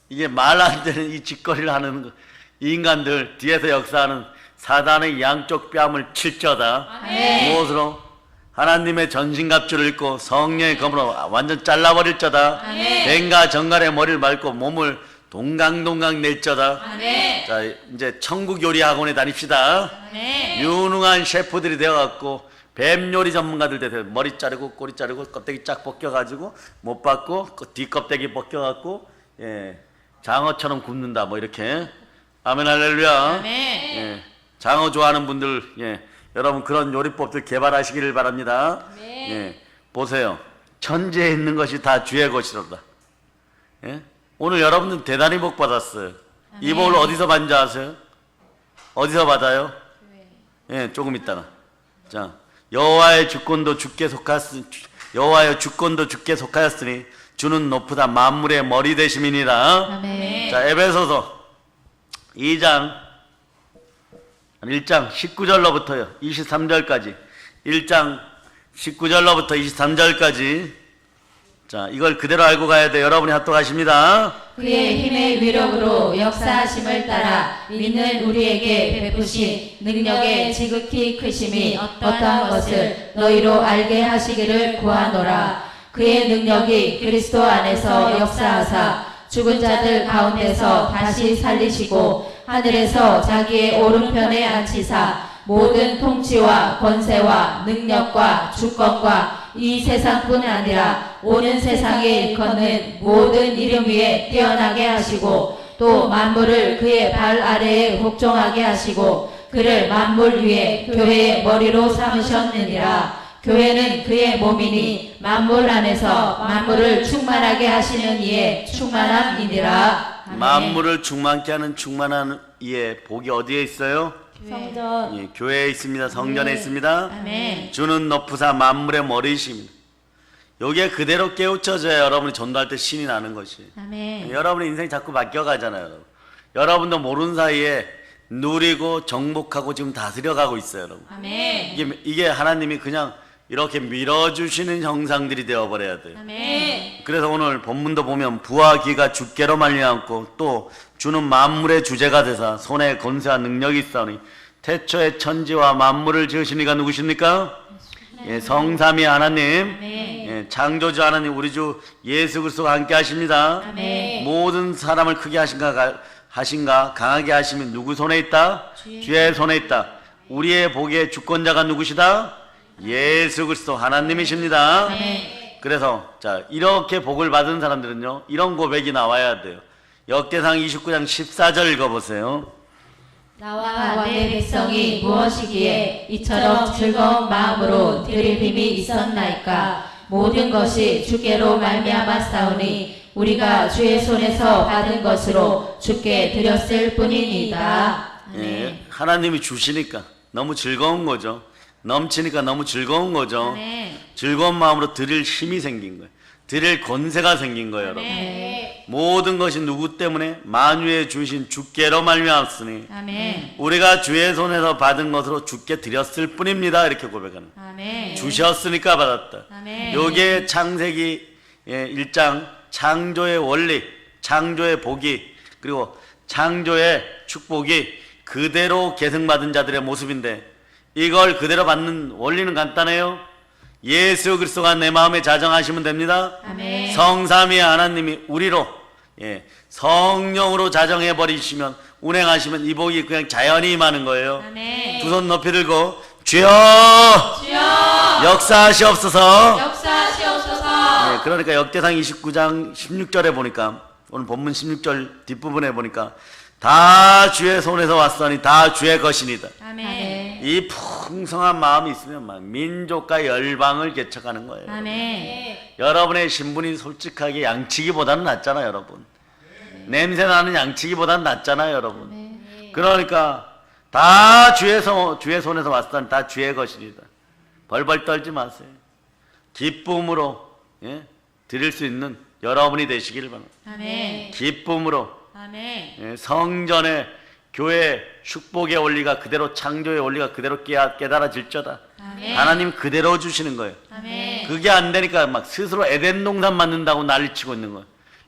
이게 말 안 되는 이 짓거리를 하는 인간들 뒤에서 역사하는 사단의 양쪽 뺨을 칠저다. 무엇으로? 하나님의 전신갑주를 입고 성령의 검으로 완전 잘라버릴 저다. 뱀과 정갈의 머리를 밟고 몸을 동강동강 낼 저다. 자, 이제 천국 요리 학원에 다닙시다. 유능한 셰프들이 되어갖고 뱀 요리 전문가들 돼서 머리 자르고 꼬리 자르고 껍데기 쫙 벗겨가지고 못 받고 뒷껍데기 벗겨갖고 장어처럼 굽는다 뭐 이렇게. 아멘 할렐루야. 장어 좋아하는 분들 여러분 그런 요리법들 개발하시기를 바랍니다. 보세요. 천지에 있는 것이 다 주의 것이로다. 오늘 여러분들 대단히 복 받았어요. 이 복을 어디서 받는지 아세요? 어디서 받아요? 조금 있다가. 자, 여호와의 주권도 주께 속하였으니 주는 높으다 만물의 머리 되심이니라. 아멘. 자, 에베소서 1장 19절로부터요 23절까지 1장 19절로부터 23절까지. 자, 이걸 그대로 알고 가야 돼요. 여러분이 합독하십니다. 그의 힘의 위력으로 역사하심을 따라 믿는 우리에게 베푸신 능력의 지극히 크심이 어떠한 것을 너희로 알게 하시기를 구하노라. 그의 능력이 그리스도 안에서 역사하사 죽은 자들 가운데서 다시 살리시고 하늘에서 자기의 오른편에 앉히사 모든 통치와 권세와 능력과 주권과 이 세상뿐 아니라 오는 세상에 일컫는 모든 이름 위에 뛰어나게 하시고 또 만물을 그의 발 아래에 복종하게 하시고 그를 만물 위에 교회의 머리로 삼으셨느니라. 교회는 그의 몸이니 만물 안에서 만물을 충만하게 하시는 이의 충만함이니라. 아멘. 만물을 충만케 하는 충만한 이의 복이 어디에 있어요? 성전. 교회에 있습니다. 성전에 있습니다. 아멘. 주는 높으사 만물의 머리이십니다. 여기에 그대로 깨우쳐져야 여러분이 전도할 때 신이 나는 것이. 아멘. 여러분의 인생이 자꾸 바뀌어가잖아요. 여러분. 여러분도 모르는 사이에 누리고 정복하고 지금 다스려가고 있어요. 여러분. 아멘. 이게 하나님이 그냥 이렇게 밀어주시는 형상들이 되어버려야 돼요. 아멘. 그래서 오늘 본문도 보면 부와 기가 주께로 말미암고 또 주는 만물의 주제가 되사 손에 권세와 능력이 있사오니 태초에 천지와 만물을 지으신 이가 누구십니까? 성삼위 하나님, 창조주 하나님 우리 주 예수 그리스도가 함께 하십니다. 아멘. 모든 사람을 크게 하신가 강하게 하시면 누구 손에 있다? 주의 손에 있다. 우리의 복의 주권자가 누구시다? 예수 그리스도 하나님이십니다. 그래서 자 이렇게 복을 받은 사람들은요 이런 고백이 나와야 돼요. 역대상 29장 14절 읽어보세요. 나와 내 백성이 무엇이기에 이처럼 즐거운 마음으로 드릴 힘이 있었나이까. 모든 것이 주께로 말미암았사오니 우리가 주의 손에서 받은 것으로 주께 드렸을 뿐이니이다. 하나님이 주시니까 너무 즐거운 거죠. 넘치니까 너무 즐거운 거죠. 아멘. 즐거운 마음으로 드릴 힘이 생긴 거예요. 드릴 권세가 생긴 거예요. 여러분. 모든 것이 누구 때문에? 만유에 주신 주께로 말미암았으니 아멘. 우리가 주의 손에서 받은 것으로 주께 드렸을 뿐입니다. 이렇게 고백하는 거예요. 아멘. 주셨으니까 받았다. 아멘. 요게 창세기 1장 창조의 원리, 창조의 복이 그리고 창조의 축복이 그대로 계승받은 자들의 모습인데 이걸 그대로 받는 원리는 간단해요. 예수 그리스도가 내 마음에 자정하시면 됩니다. 아멘. 성삼위 하나님이 우리로 성령으로 자정해 버리시면 운행하시면 이 복이 그냥 자연히 임하는 거예요. 아멘. 두 손 높이 들고 주여 주여 역사하시옵소서. 역사하시옵소서. 네, 그러니까 역대상 29장 16절에 보니까 오늘 본문 16절 뒷부분에 보니까 다 주의 손에서 왔으니 다 주의 것이니다. 아멘. 이 풍성한 마음이 있으면 막 민족과 열방을 개척하는 거예요. 아멘. 여러분의 신분이 솔직하게 양치기보다는 낫잖아요, 여러분. 냄새 나는 양치기보다는 낫잖아요, 여러분. 그러니까 다 주의 손에서 왔으니 다 주의 것이니다. 벌벌 떨지 마세요. 기쁨으로 드릴 수 있는 여러분이 되시길 바랍니다. 아멘. 기쁨으로 아멘. 성전의 교회 축복의 원리가 그대로 창조의 원리가 그대로 깨달아질저다. 아멘. 하나님 그대로 주시는 거예요. 아멘. 그게 안 되니까 막 스스로 에덴 동산 만든다고 난리치고 있는 거예요.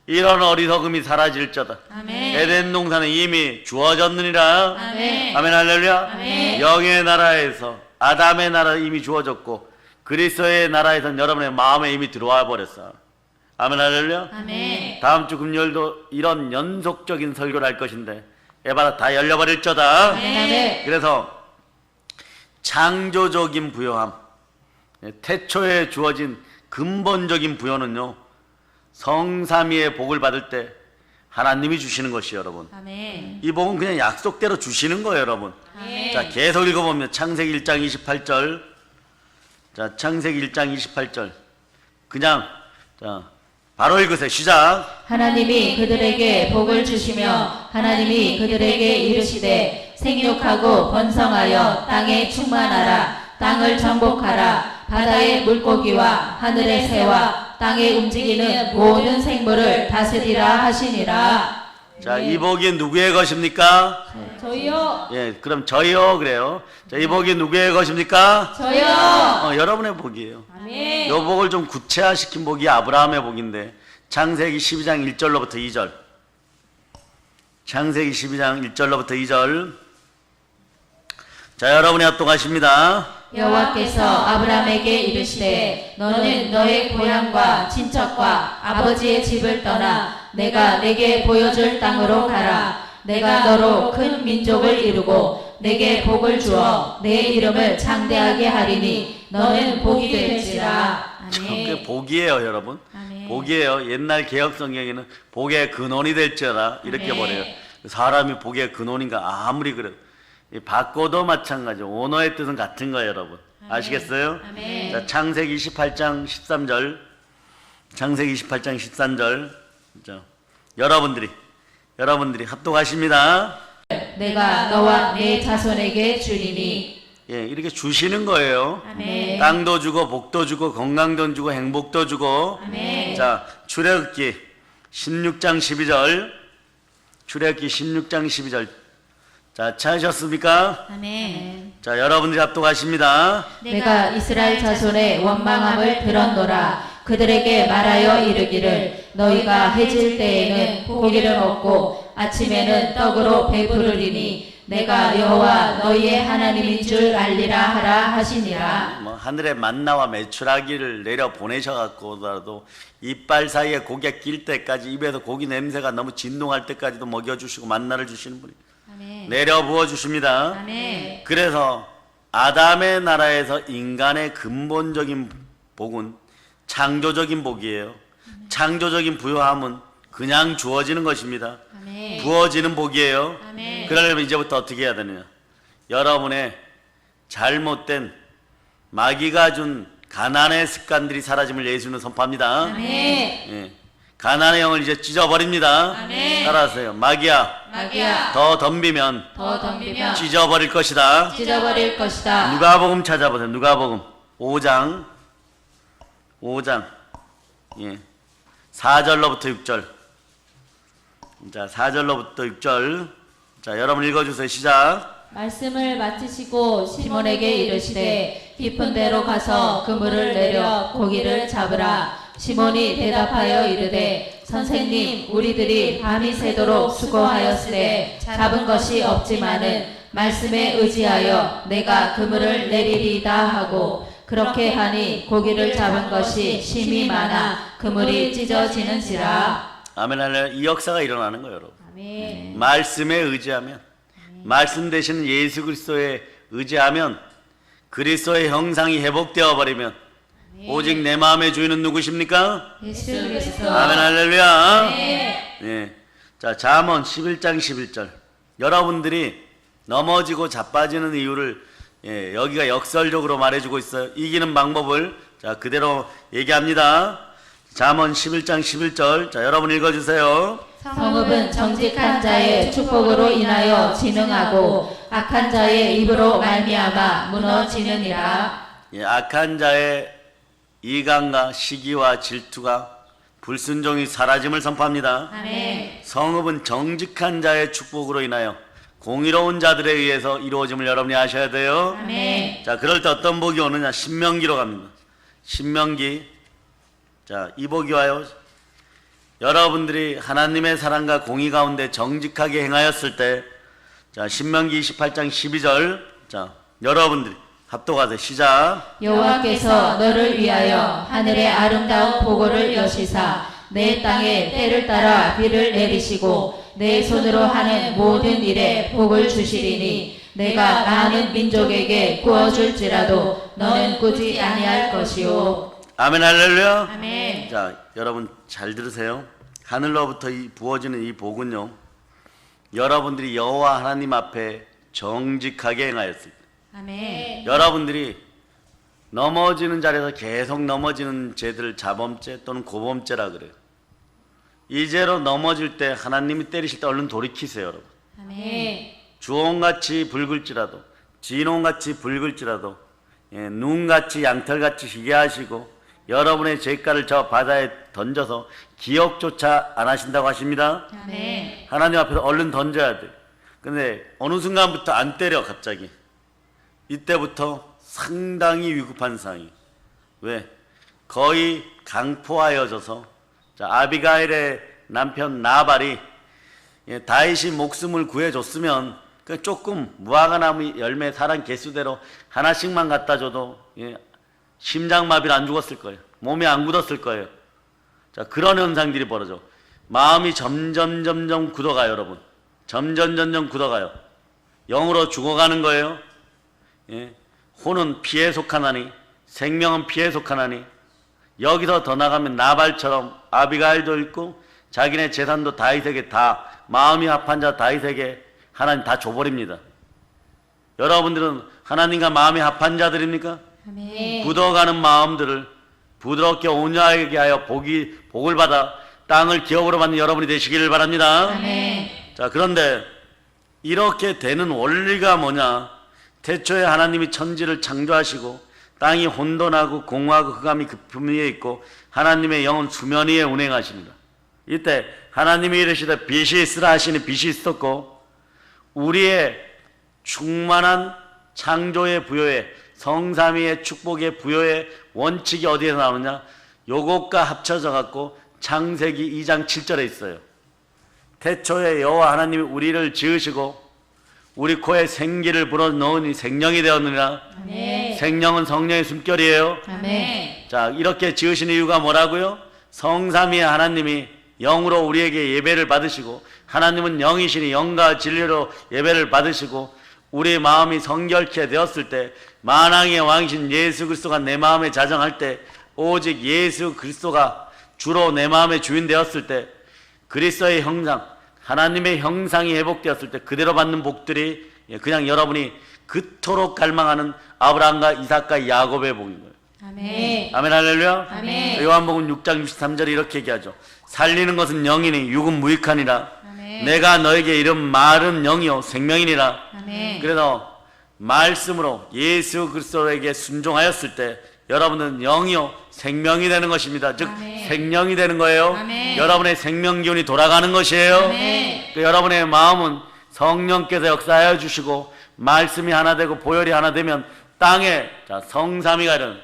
이런 어리석음이 사라질저다. 아멘. 에덴 동산은 이미 주어졌느니라. 아멘. 아멘 할렐루야. 아멘. 영의 나라에서 아담의 나라 이미 주어졌고 그리스도의 나라에서는 여러분의 마음에 이미 들어와 버렸어. 아멘 할렐루야. 아멘. 다음 주 금요일도 이런 연속적인 설교를 할 것인데 에바다 다 열려버릴저다. 아멘. 그래서 창조적인 부요함, 태초에 주어진 근본적인 부요는요 성삼위의 복을 받을 때 하나님이 주시는 것이에요, 여러분. 아멘. 이 복은 그냥 약속대로 주시는 거예요, 여러분. 아멘. 자, 계속 읽어보면 창세기 1장 28절. 자, 창세기 1장 28절. 그냥 자, 바로 읽으세요. 시작. 하나님이 그들에게 복을 주시며 하나님이 그들에게 이르시되 생육하고 번성하여 땅에 충만하라. 땅을 정복하라. 바다의 물고기와 하늘의 새와 땅에 움직이는 모든 생물을 다스리라 하시니라. 자, 이 복이 누구의 것입니까? 저요. 예, 그럼 저요 그래요. 자, 이 복이 누구의 것입니까? 저요. 여러분의 복이에요. 아멘. 이 복을 좀 구체화시킨 복이 아브라함의 복인데 창세기 12장 1절로부터 2절. 창세기 12장 1절로부터 2절. 자, 여러분이 합독하십니다. 여호와께서 아브라함에게 이르시되 너는 너의 고향과 친척과 아버지의 집을 떠나 내가 내게 보여줄 땅으로 가라. 내가 너로 큰 민족을 이루고 내게 복을 주어 내 이름을 창대하게 하리니 너는 복이 될지라. 그게 아멘. 복이에요, 여러분. 아멘. 복이에요. 옛날 개혁 성경에는 복의 근원이 될지어다 이렇게 아멘. 보래요. 사람이 복의 근원인가 아무리 그래도 이 바꿔도 마찬가지. 언어의 뜻은 같은 거예요, 여러분. 아시겠어요? 아멘. 자, 창세기 28장 13절. 창세기 28장 13절. 자, 여러분들이 합독하십니다. 내가 너와 내 자손에게 주리니. 예, 이렇게 주시는 거예요. 아멘. 땅도 주고 복도 주고 건강도 주고 행복도 주고. 아멘. 자, 출애굽기 16장 12절. 출애굽기 16장 12절. 자, 찾으셨습니까? 아멘. 자, 여러분들이 합독하십니다. 내가 이스라엘 자손의 원망함을 들었노라. 그들에게 말하여 이르기를 너희가 해질 때에는 고기를 먹고 아침에는 떡으로 배부르리니 내가 여호와 너희의 하나님인 줄 알리라 하라 하시니라. 뭐 하늘에 만나와 메추라기를 내려 보내셔갖고라도 이빨 사이에 고기가 낄 때까지 입에서 고기 냄새가 너무 진동할 때까지도 먹여주시고 만나를 주시는 분이 아멘. 내려 부어주십니다. 아멘. 그래서 아담의 나라에서 인간의 근본적인 복은 창조적인 복이에요. 창조적인 부요함은 그냥 주어지는 것입니다. 아멘. 부어지는 복이에요. 아멘. 그러려면 이제부터 어떻게 해야 되느냐? 여러분의 잘못된 마귀가 준 가난의 습관들이 사라짐을 예수는 선포합니다. 아멘. 예. 가난의 영을 이제 찢어버립니다. 아멘. 따라하세요. 마귀야, 마귀야 더 덤비면 더 덤비면 찢어버릴 것이다. 찢어버릴 것이다. 누가복음 찾아보세요. 누가복음 5장 예. 4절로부터 6절. 자, 4절로부터 6절. 자, 여러분 읽어주세요. 시작. 말씀을 마치시고 시몬에게 이르시되 깊은 데로 가서 그물을 내려 고기를 잡으라. 시몬이 대답하여 이르되 선생님 우리들이 밤이 새도록 수고하였으되 잡은 것이 없지만은 말씀에 의지하여 내가 그물을 내리리이다 하고 그렇게 하니 고기를 잡은 것이 심히 많아 그물이 찢어지는지라. 아멘 할렐루야. 이 역사가 일어나는 거예요, 여러분. 아멘. 말씀에 의지하면, 말씀 되시는 예수 그리스도에 의지하면 그리스도의 형상이 회복되어 버리면 오직 내 마음의 주인은 누구십니까? 예수 그리스도. 아멘 할렐루야. 네. 예. 자, 잠언 11장 11절. 여러분들이 넘어지고 자빠지는 이유를 여기가 역설적으로 말해주고 있어요. 이기는 방법을 자 그대로 얘기합니다. 잠언 11장 11절. 자, 여러분 읽어주세요. 성읍은 정직한 자의 축복으로 인하여 진흥하고 악한 자의 입으로 말미암아 무너지느니라. 예, 악한 자의 이간과 시기와 질투가 불순종이 사라짐을 선포합니다. 아멘. 성읍은 정직한 자의 축복으로 인하여 공의로운 자들에 의해서 이루어짐을 여러분이 아셔야 돼요. 아멘. 자, 그럴 때 어떤 복이 오느냐? 신명기로 갑니다. 신명기. 자, 이 복이 와요. 여러분들이 하나님의 사랑과 공의 가운데 정직하게 행하였을 때, 자, 신명기 28장 12절. 자, 여러분들이 합독하세요. 시작. 여호와께서 너를 위하여 하늘의 아름다운 보고를 여시사 내 땅에 때를 따라 비를 내리시고 내 손으로 하는 모든 일에 복을 주시리니 내가 많은 민족에게 구워줄지라도 너는 꾸지 아니할 것이요. 아멘 할렐루야. 아멘. 자, 여러분 잘 들으세요. 하늘로부터 부어지는 이 복은요, 여러분들이 여호와 하나님 앞에 정직하게 행하였을 때, 아멘. 여러분들이 넘어지는 자리에서 계속 넘어지는 죄들 자범죄 또는 고범죄라 그래요. 이 죄로 넘어질 때 하나님이 때리실 때 얼른 돌이키세요, 여러분. 아멘. 주홍같이 붉을지라도 진홍같이 붉을지라도 눈같이 양털같이 희게 하시고 여러분의 죄가를 저 바다에 던져서 기억조차 안 하신다고 하십니다. 아멘. 하나님 앞에서 얼른 던져야 돼. 근데 어느 순간부터 안 때려 갑자기. 이때부터 상당히 위급한 상황이. 왜? 거의 강포하여져서 자, 아비가일의 남편 나발이 다윗이 목숨을 구해줬으면 그 조금 무화과나무 열매 사람 개수대로 하나씩만 갖다 줘도 심장마비로 안 죽었을 거예요. 몸이 안 굳었을 거예요. 자, 그런 현상들이 벌어져. 마음이 점점 굳어가요, 여러분. 점점 굳어가요. 영으로 죽어가는 거예요. 혼은 피에 속하나니 생명은 피에 속하나니 여기서 더 나가면 나발처럼 아비가일도 있고 자기네 재산도 다윗에게 다 마음이 합한 자 다윗에게 하나님 다 줘버립니다. 여러분들은 하나님과 마음이 합한 자들입니까? 아멘. 굳어가는 마음들을 부드럽게 온유하게 하여 복을 받아 땅을 기업으로 받는 여러분이 되시기를 바랍니다. 아멘. 자, 그런데 이렇게 되는 원리가 뭐냐? 태초에 하나님이 천지를 창조하시고 땅이 혼돈하고 공허하고 흑암이 깊음 위에 있고 하나님의 영은 수면 위에 운행하십니다. 이때 하나님이 이르시되 빛이 있으라 하시니 빛이 있었고 우리의 충만한 창조의 부여의 성삼위의 축복의 부여의 원칙이 어디에서 나오느냐? 요것과 합쳐져 갖고 창세기 2장 7절에 있어요. 태초에 여호와 하나님이 우리를 지으시고 우리 코에 생기를 불어넣으니 생명이 되었느니라. 아멘. 생명은 성령의 숨결이에요. 아멘. 자, 이렇게 지으신 이유가 뭐라고요? 성삼위의 하나님이 영으로 우리에게 예배를 받으시고 하나님은 영이시니 영과 진리로 예배를 받으시고 우리 마음이 성결케 되었을 때 만왕의 왕이신 예수 그리스도가 내 마음에 자정할 때 오직 예수 그리스도가 주로 내 마음의 주인 되었을 때 그리스도의 형상 하나님의 형상이 회복되었을 때 그대로 받는 복들이 그냥 여러분이 그토록 갈망하는 아브라함과 이삭과 야곱의 복인 거예요. 아멘. 아멘 할렐루야. 아멘. 요한복음 6장 63절에 이렇게 얘기하죠. 살리는 것은 영이니 육은 무익하니라. 아멘. 내가 너에게 이른 말은 영이요 생명이니라. 아멘. 그래서 말씀으로 예수 그리스도에게 순종하였을 때 여러분은 영이요 생명이 되는 것입니다. 즉 아멘. 생명이 되는 거예요. 아멘. 여러분의 생명 기운이 돌아가는 것이에요. 아멘. 그 여러분의 마음은 성령께서 역사하여 주시고 말씀이 하나 되고 보혈이 하나 되면 땅에 자, 성삼위가 이런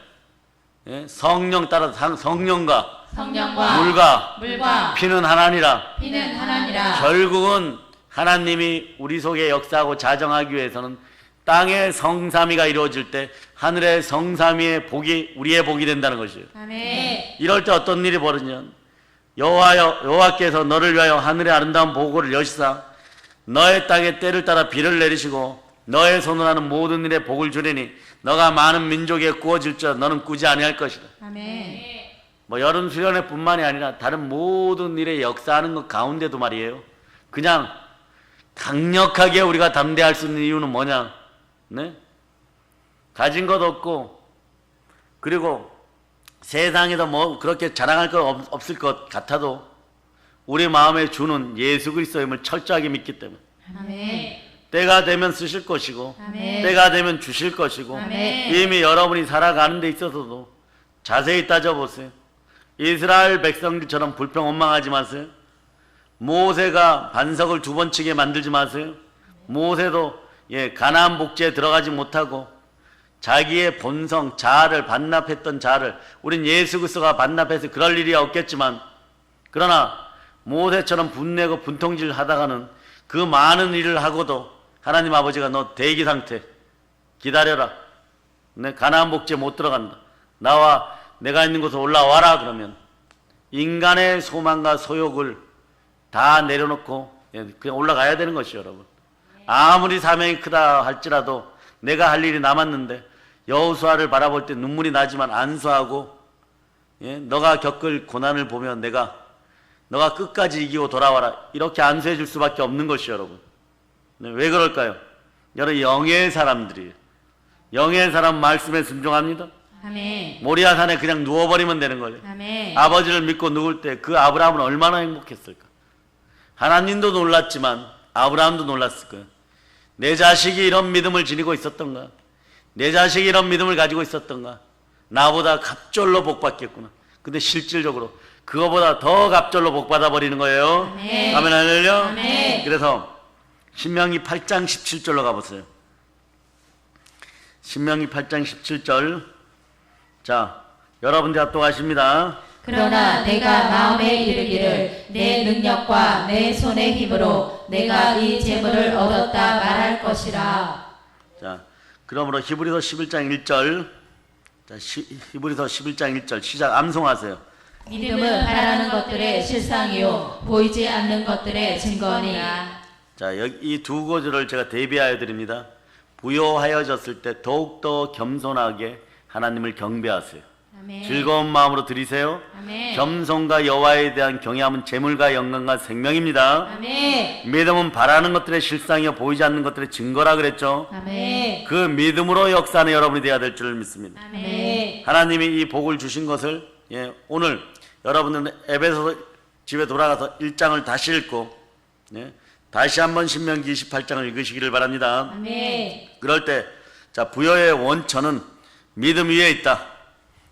성령 따라서 성령과 성령과 물과 피는 하나니라. 피는 하나니라. 결국은 하나님이 우리 속에 역사하고 자정하기 위해서는 땅의 성삼위가 이루어질 때 하늘의 성삼위의 복이 우리의 복이 된다는 것이에요. 아멘. 이럴 때 어떤 일이 벌어지냐? 여호와께서 너를 위하여 하늘의 아름다운 보고를 여시사 너의 땅에 때를 따라 비를 내리시고 너의 손으로 하는 모든 일에 복을 주리니 너가 많은 민족에 구워질지라 너는 꾸지 아니할 것이다. 아멘. 뭐 여름 수련회 뿐만이 아니라 다른 모든 일에 역사하는 것 가운데도 말이에요. 그냥 강력하게 우리가 담대할 수 있는 이유는 뭐냐? 네? 가진 것 없고 그리고 세상에서 뭐 그렇게 자랑할 것 없을 것 같아도 우리 마음에 주는 예수 그리스도임을 철저하게 믿기 때문에 아멘. 때가 되면 쓰실 것이고 아멘. 때가 되면 주실 것이고 아멘. 이미 여러분이 살아가는 데 있어서도 자세히 따져보세요. 이스라엘 백성들처럼 불평 원망하지 마세요. 모세가 반석을 2번 치게 만들지 마세요. 모세도 가나안 복지에 들어가지 못하고 자기의 본성, 자아를 반납했던 자아를 우린 예수 그리스도가 반납해서 그럴 일이 없겠지만 그러나 모세처럼 분내고 분통질 하다가는 그 많은 일을 하고도 하나님 아버지가 너 대기 상태 기다려라. 내 가나안 복지에 못 들어간다. 나와 내가 있는 곳에 올라와라. 그러면 인간의 소망과 소욕을 다 내려놓고 그냥 올라가야 되는 것이요 여러분. 아무리 사명이 크다 할지라도 내가 할 일이 남았는데 여호수아를 바라볼 때 눈물이 나지만 안수하고 너가 겪을 고난을 보면 너가 끝까지 이기고 돌아와라 이렇게 안수해 줄 수밖에 없는 것이요 여러분. 왜 그럴까요? 여러분 영의 사람들이에요. 영의 사람 말씀에 순종합니다. 아멘. 모리아산에 그냥 누워버리면 되는 거예요. 아멘. 아버지를 믿고 누울 때 그 아브라함은 얼마나 행복했을까. 하나님도 놀랐지만 아브라함도 놀랐을 거예요. 내 자식이 이런 믿음을 지니고 있었던가. 내 자식이 이런 믿음을 가지고 있었던가. 나보다 갑절로 복받겠구나. 근데 실질적으로 그거보다 더 갑절로 복받아버리는 거예요. 아멘. 아멘 할렐루야. 아멘. 그래서 신명기 8장 17절로 가보세요. 신명기 8장 17절. 자, 여러분들 합독하십니다. 그러나 내가 마음에 이르기를 내 능력과 내 손의 힘으로 내가 이 재물을 얻었다 말할 것이라. 자, 그러므로 히브리서 11장 1절. 자, 히브리서 11장 1절 시작 암송하세요. 믿음은 바라는 것들의 실상이요 보이지 않는 것들의 증거니라. 자, 여기 이 두 구절을 제가 대비하여 드립니다. 부요하여졌을 때 더욱더 겸손하게 하나님을 경배하세요. 아멘. 즐거운 마음으로 드리세요. 아멘. 겸손과 여호와에 대한 경외함은 재물과 영광과 생명입니다. 아멘. 믿음은 바라는 것들의 실상이요 보이지 않는 것들의 증거라 그랬죠. 아멘. 그 믿음으로 역사하는 여러분이 되어야 될 줄 믿습니다. 아멘. 하나님이 이 복을 주신 것을 오늘 여러분들은 에베소서 집에 돌아가서 1장을 다시 읽고 다시 한번 신명기 28장을 읽으시기를 바랍니다. 아멘. 그럴 때 자, 부여의 원천은 믿음 위에 있다.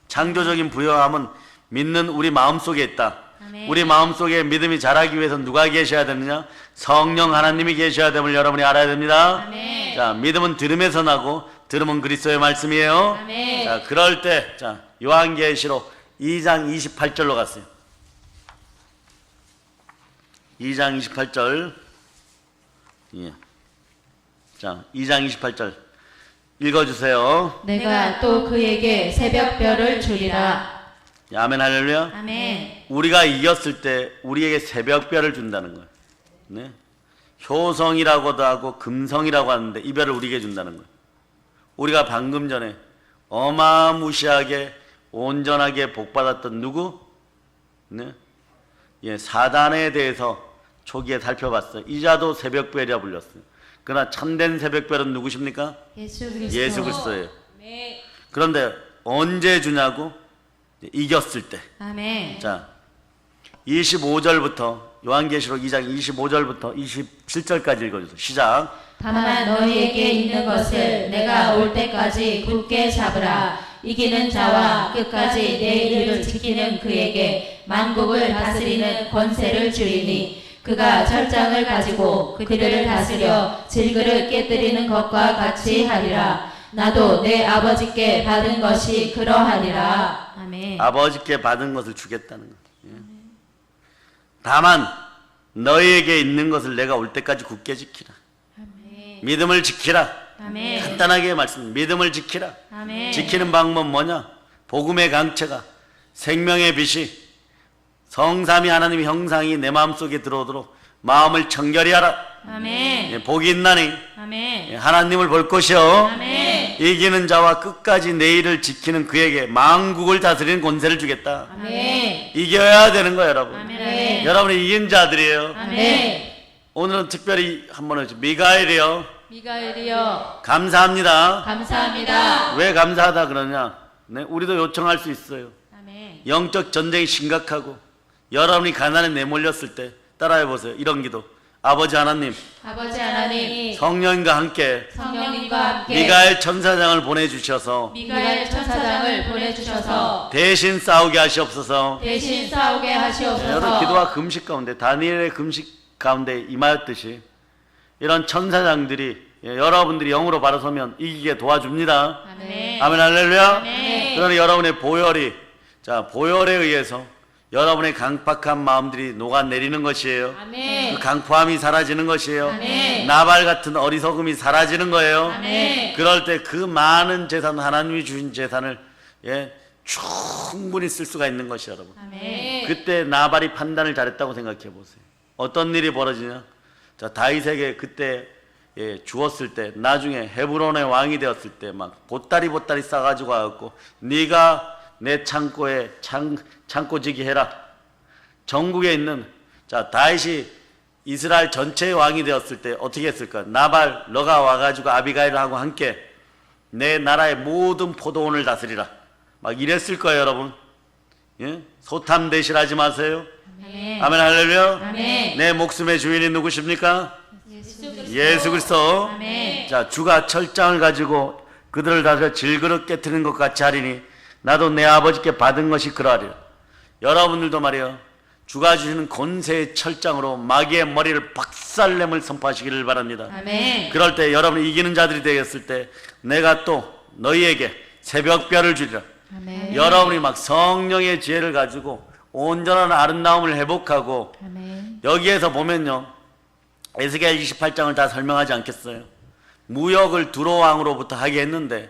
창조적인 부여함은 믿는 우리 마음속에 있다. 아멘. 우리 마음속에 믿음이 자라기 위해서 누가 계셔야 되느냐? 성령 하나님이 계셔야 됨을 여러분이 알아야 됩니다. 아멘. 자, 믿음은 들음에서 나고 들음은 그리스도의 말씀이에요. 아멘. 자, 그럴 때 자, 요한계시록 2장 28절로 갔어요. 2장 28절. 예. 자, 2장 28절 읽어주세요. 내가 또 그에게 새벽별을 주리라. 아멘 할렐루야. 아멘. 우리가 이겼을 때 우리에게 새벽별을 준다는 거예요. 네? 효성이라고도 하고 금성이라고 하는데 이 별을 우리에게 준다는 거예요. 우리가 방금 전에 어마무시하게 온전하게 복받았던 누구? 네? 사단에 대해서 초기에 살펴봤어요. 이자도 새벽별이라 불렸어요. 그러나 참된 새벽별은 누구십니까? 예수 그리스도. 예수 그리스도예요. 아멘. 그런데 언제 주냐고? 이겼을 때. 아멘. 자, 25절부터 요한계시록 2장 25절부터 27절까지 읽어주세요. 시작. 다만 너희에게 있는 것을 내가 올 때까지 굳게 잡으라. 이기는 자와 끝까지 내 이름을 지키는 그에게 만국을 다스리는 권세를 주리니 그가 절장을 가지고 그들을 다스려 질그를 깨뜨리는 것과 같이 하리라. 나도 내 아버지께 받은 것이 그러하리라. 아멘. 아버지께 받은 것을 주겠다는 거예요. 다만 너희에게 있는 것을 내가 올 때까지 굳게 지키라. 아멘. 믿음을 지키라. 아멘. 간단하게 말씀. 믿음을 지키라. 아멘. 지키는 방법 뭐냐? 복음의 강체가 생명의 빛이 성삼위 하나님의 형상이 내 마음속에 들어오도록 마음을 청결히 하라. 아멘. 예, 복이 있나니 아멘. 예, 하나님을 볼 것이요 아멘. 이기는 자와 끝까지 내일을 지키는 그에게 만국을 다스리는 권세를 주겠다. 아멘. 이겨야 되는 거예요, 여러분. 아멘. 여러분이 이긴 자들이에요. 아멘. 오늘은 특별히 한번 해주죠. 미가엘이요. 미가엘이여 감사합니다. 감사합니다. 왜 감사하다 그러냐? 네, 우리도 요청할 수 있어요. 아멘. 영적 전쟁이 심각하고 여러분이 가난에 내몰렸을 때 따라해 보세요. 이런 기도. 아버지 하나님, 아버지 하나님 성령님과 함께 성령님과 함께 미가엘 천사장을 보내주셔서 미가엘 천사장을 보내주셔서 대신 싸우게 하시옵소서. 대신 싸우게 네, 여러분 하시옵소서. 기도와 금식 가운데 다니엘의 금식 가운데 임하였듯이 이런 천사장들이 여러분들이 영으로 바라서면 이기게 도와줍니다. 아멘. 아멘 할렐루야. 아멘. 그러나 여러분의 보혈이 보혈에 의해서 여러분의 강팍한 마음들이 녹아내리는 것이에요. 아멘. 그 강포함이 사라지는 것이에요. 아멘. 나발 같은 어리석음이 사라지는 거예요. 아멘. 그럴 때 그 많은 재산, 하나님이 주신 재산을 충분히 쓸 수가 있는 것이 여러분. 아멘. 그때 나발이 판단을 잘했다고 생각해 보세요. 어떤 일이 벌어지냐? 다윗에게 그때 주었을 때 나중에 헤브론의 왕이 되었을 때 막 보따리 싸가지고 와갖고 네가 내 창고에 창고지기 해라. 전국에 있는 다윗이 이스라엘 전체의 왕이 되었을 때 어떻게 했을까? 나발 너가 와가지고 아비가일하고 함께 내 나라의 모든 포도원을 다스리라. 막 이랬을 거예요, 여러분. 예? 소탐 대실하지 마세요. 아멘. 아멘 할렐루야. 아멘. 내 목숨의 주인이 누구십니까? 예수 그리스도. 아멘. 주가 철장을 가지고 그들을 다스려 질그릇 깨트리는 것 같이 하리니 나도 내 아버지께 받은 것이 그러하리라. 여러분들도 말이요, 주가 주시는 권세의 철장으로 마귀의 머리를 박살냄을 선포하시기를 바랍니다. 아멘. 그럴 때 여러분이 이기는 자들이 되었을 때 내가 또 너희에게 새벽별을 주리라. 아멘. 여러분이 막 성령의 지혜를 가지고 온전한 아름다움을 회복하고 아멘. 여기에서 보면요, 에스겔 28장을 다 설명하지 않겠어요. 무역을 두로왕으로부터 하게 했는데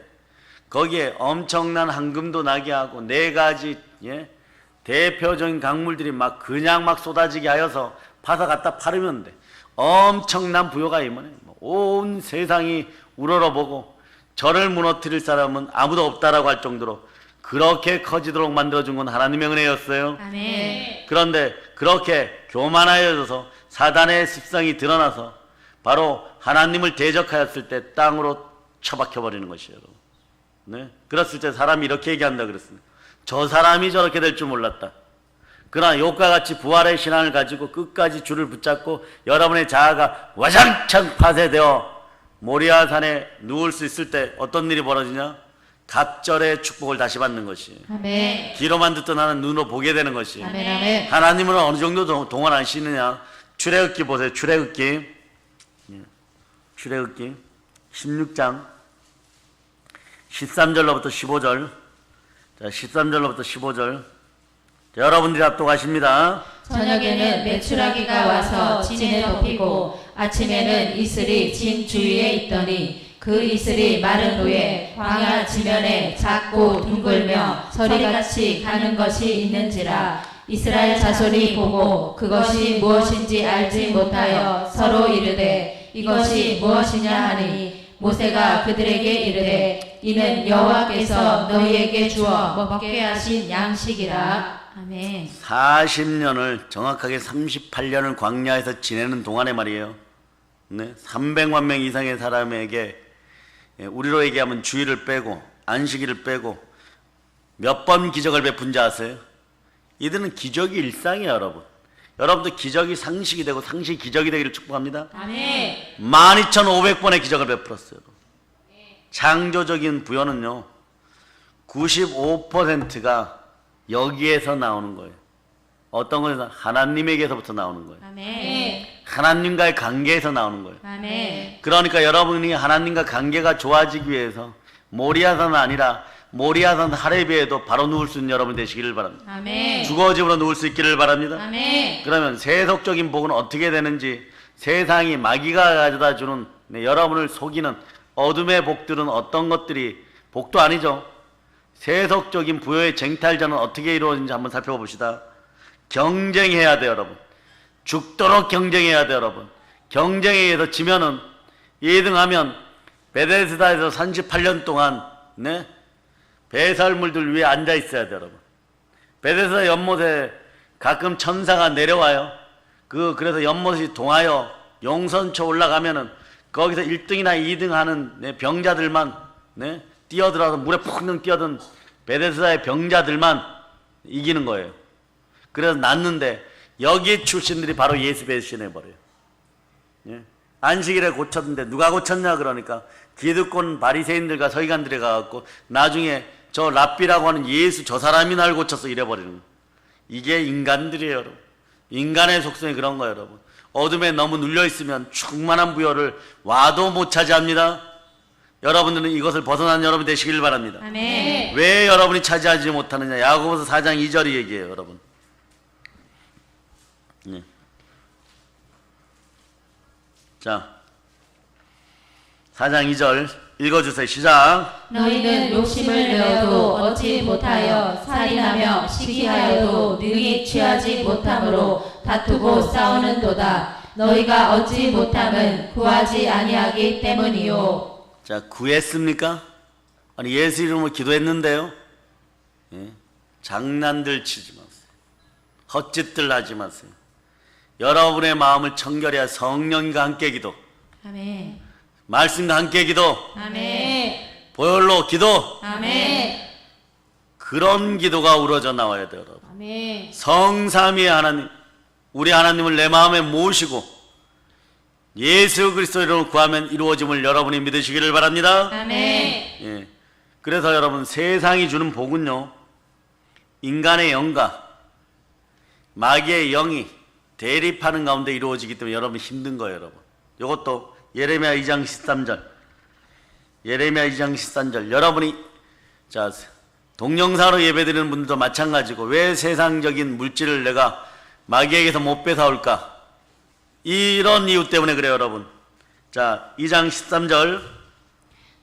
거기에 엄청난 황금도 나게 하고 4가지 대표적인 강물들이 그냥 쏟아지게 하여서 파서 갖다 팔으면 돼. 엄청난 부여가 임하네. 온 세상이 우러러보고 저를 무너뜨릴 사람은 아무도 없다라고 할 정도로 그렇게 커지도록 만들어준 건 하나님의 은혜였어요. 아멘. 그런데 그렇게 교만하여져서 사단의 습성이 드러나서 바로 하나님을 대적하였을 때 땅으로 처박혀버리는 것이에요. 네? 그랬을 때 사람이 이렇게 얘기한다 그랬습니다. 저 사람이 저렇게 될 줄 몰랐다. 그러나 욥과 같이 부활의 신앙을 가지고 끝까지 주를 붙잡고 여러분의 자아가 와장창 파쇄되어 모리아산에 누울 수 있을 때 어떤 일이 벌어지냐? 갑절의 축복을 다시 받는 것이에요. 아멘. 귀로만 듣던 나는 눈으로 보게 되는 것이에요. 아멘. 아멘. 하나님은 어느 정도 동원하시느냐? 출애굽기 보세요. 출애굽기 16장 13절로부터 15절. 13절로부터 15절. 여러분들이 합독하십니다. 저녁에는 메추라기가 와서 진에 덮이고 아침에는 이슬이 진 주위에 있더니 그 이슬이 마른 후에 광야 지면에 작고 둥글며 서리같이 가는 것이 있는지라 이스라엘 자손이 보고 그것이 무엇인지 알지 못하여 서로 이르되 이것이 무엇이냐 하니 모세가 그들에게 이르되 이는 여호와께서 너희에게 주어 먹게 하신 양식이라. 아멘. 40년을 정확하게 38년을 광야에서 지내는 동안에 말이에요. 네? 300만 명 이상의 사람에게 우리로 얘기하면 주일을 빼고 안식일을 빼고 몇 번 기적을 베푼 자 아세요? 이들은 기적이 일상이에요, 여러분. 여러분도 기적이 상식이 되고 상식이 기적이 되기를 축복합니다. 아멘. 12,500번의 기적을 베풀었어요. 창조적인 부여는요 95%가 여기에서 나오는 거예요. 어떤 것은 하나님에게서부터 나오는 거예요. 아멘. 하나님과의 관계에서 나오는 거예요. 아멘. 그러니까 여러분이 하나님과 관계가 좋아지기 위해서 모리아산은 아니라 모리아산 하레비에도 바로 누울 수 있는 여러분 되시기를 바랍니다. 아멘. 주거집으로 누울 수 있기를 바랍니다. 아멘. 그러면 세속적인 복은 어떻게 되는지, 세상이 마귀가 가져다 주는 여러분을 속이는 어둠의 복들은 어떤 것들이 복도 아니죠. 세속적인 부여의 쟁탈전은 어떻게 이루어지는지 한번 살펴봅시다. 경쟁해야 돼요, 여러분. 죽도록 경쟁해야 돼요, 여러분. 경쟁에 의해서 지면은 2등하면 베데스다에서 38년 동안 네? 배설물들 위에 앉아 있어야 돼요, 여러분. 베데스다 연못에 가끔 천사가 내려와요. 그래서 연못이 동하여 용선초 올라가면은 거기서 1등이나 2등 하는 네, 병자들만 네? 뛰어들어서 물에 푹 뛰어든 베데스다의 병자들만 이기는 거예요. 그래서 났는데 여기 출신들이 바로 예수 배신해버려요. 예? 안식일에 고쳤는데 누가 고쳤냐 그러니까 기득권 바리새인들과 서기관들이 가갖고 나중에 저 랍비라고 하는 예수 저 사람이 날 고쳤어 이래버리는 거예요. 이게 인간들이에요, 여러분. 인간의 속성이 그런 거예요, 여러분. 어둠에 너무 눌려있으면 충만한 부여를 와도 못 차지합니다. 여러분들은 이것을 벗어난 여러분 되시길 바랍니다. 아멘. 왜 여러분이 차지하지 못하느냐? 야고보서 4장 2절이 얘기해요, 여러분. 네. 자, 4장 2절 읽어주세요. 시작. 너희는 욕심을 내어도 얻지 못하여 살인하며 시기하여도 능히 취하지 못함으로 다투고 싸우는도다. 너희가 얻지 못함은 구하지 아니하기 때문이요. 자, 구했습니까? 아니 예수 이름으로 기도했는데요. 예? 장난들 치지 마세요. 헛짓들 하지 마세요. 여러분의 마음을 청결해야 성령과 함께 기도, 아멘. 말씀과 함께 기도, 아멘. 보혈로 기도, 아멘. 그런 기도가 우러져 나와야 돼요, 여러분. 아멘. 성삼위의 하나님, 우리 하나님을 내 마음에 모시고 예수 그리스도 이름으로 구하면 이루어짐을 여러분이 믿으시기를 바랍니다. 아멘. 예. 그래서 여러분 세상이 주는 복은요, 인간의 영과 마귀의 영이 대립하는 가운데 이루어지기 때문에 여러분 힘든 거예요, 여러분. 이것도 예레미야 2장 13절, 예레미야 2장 13절. 여러분이 자 동영상으로 예배드리는 분들도 마찬가지고 왜 세상적인 물질을 내가 마귀에게서 못 뺏어올까? 이런 이유 때문에 그래요, 여러분. 자, 2장 13절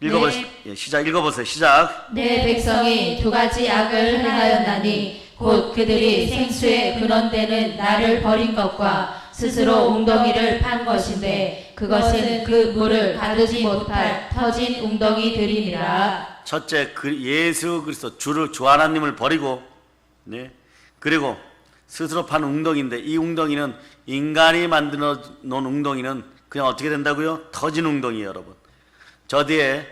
읽어보세요. 예, 시작 읽어보세요. 시작. 내 백성이 두 가지 악을 행하였나니 곧 그들이 생수의 근원되는 나를 버린 것과 스스로 웅덩이를 판 것인데 그것은 그 물을 가두지 못할 터진 웅덩이들이니라. 첫째, 예수 그리스도 주 하나님을 버리고, 네, 그리고 스스로 판 웅덩이인데 이 웅덩이는 인간이 만들어 놓은 웅덩이는 그냥 어떻게 된다고요? 터진 웅덩이에요, 여러분. 저 뒤에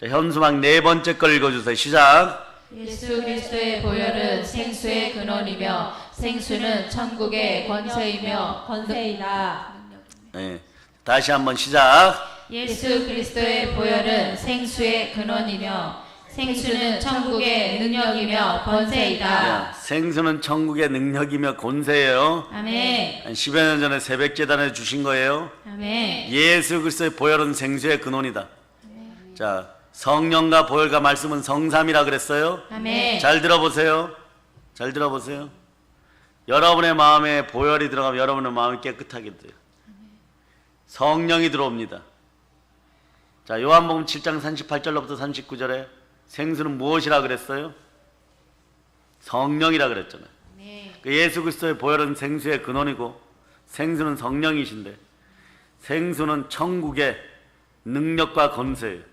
현수막 네 번째 걸 읽어주세요. 시작. 예수 그리스도의 보혈은 생수의 근원이며 생수는 천국의 권세이며 권세이다. 네, 다시 한번 시작. 예수 그리스도의 보혈은 생수의 근원이며 생수는 천국의 능력이며 권세이다. 생수는 천국의 능력이며 권세예요. 아멘. 한 10여 년 전에 새벽 제단에 주신 거예요. 아멘. 예수 그리스도의 보혈은 생수의 근원이다. 자, 성령과 보혈과 말씀은 성삼이라 그랬어요. 아멘. 잘 들어보세요. 잘 들어보세요. 여러분의 마음에 보혈이 들어가면 여러분의 마음이 깨끗하게 돼요. 성령이 들어옵니다. 자, 요한복음 7장 38절로부터 39절에 생수는 무엇이라 그랬어요? 성령이라 그랬잖아요. 그 예수 그리스도의 보혈은 생수의 근원이고 생수는 성령이신데 생수는 천국의 능력과 권세예요.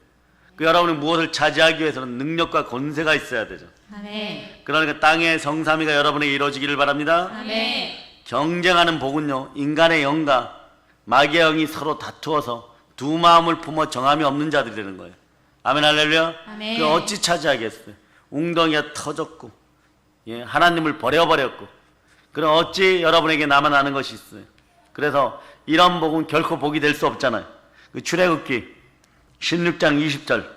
그 여러분이 무엇을 차지하기 위해서는 능력과 권세가 있어야 되죠. 아멘. 그러니까 땅의 성삼위가 여러분에게 이루어지기를 바랍니다. 아멘. 경쟁하는 복은요, 인간의 영과 마귀의 영이 서로 다투어서 두 마음을 품어 정함이 없는 자들이 되는 거예요. 아멘 할렐루야. 아멘. 그 어찌 차지하겠어요? 웅덩이가 터졌고, 예, 하나님을 버려버렸고, 그럼 어찌 여러분에게 남아나는 것이 있어요? 그래서 이런 복은 결코 복이 될 수 없잖아요. 그 출애굽기 16장 20절,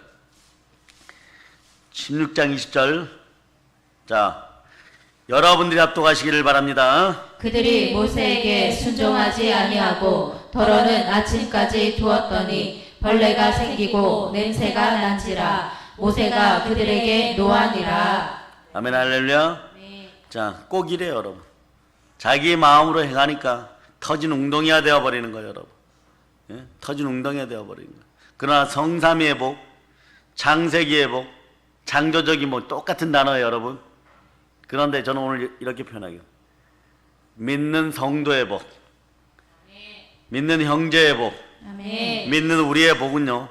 16장 20절. 자, 여러분들이 합독하시기를 바랍니다. 그들이 모세에게 순종하지 아니하고 더러는 아침까지 두었더니 벌레가 생기고 냄새가 난지라 모세가 그들에게 노하니라. 아멘 할렐루야. 자, 꼭 이래요, 여러분. 자기 마음으로 행하니까 터진 웅덩이가 되어버리는 거예요, 여러분. 예? 터진 웅덩이가 되어버리는 거예요. 그러나 성삼위의 복, 창세기의 복, 창조적인 복 똑같은 단어예요, 여러분. 그런데 저는 오늘 이렇게 표현하게요. 믿는 성도의 복, 믿는 형제의 복, 아멘. 믿는 우리의 복은요,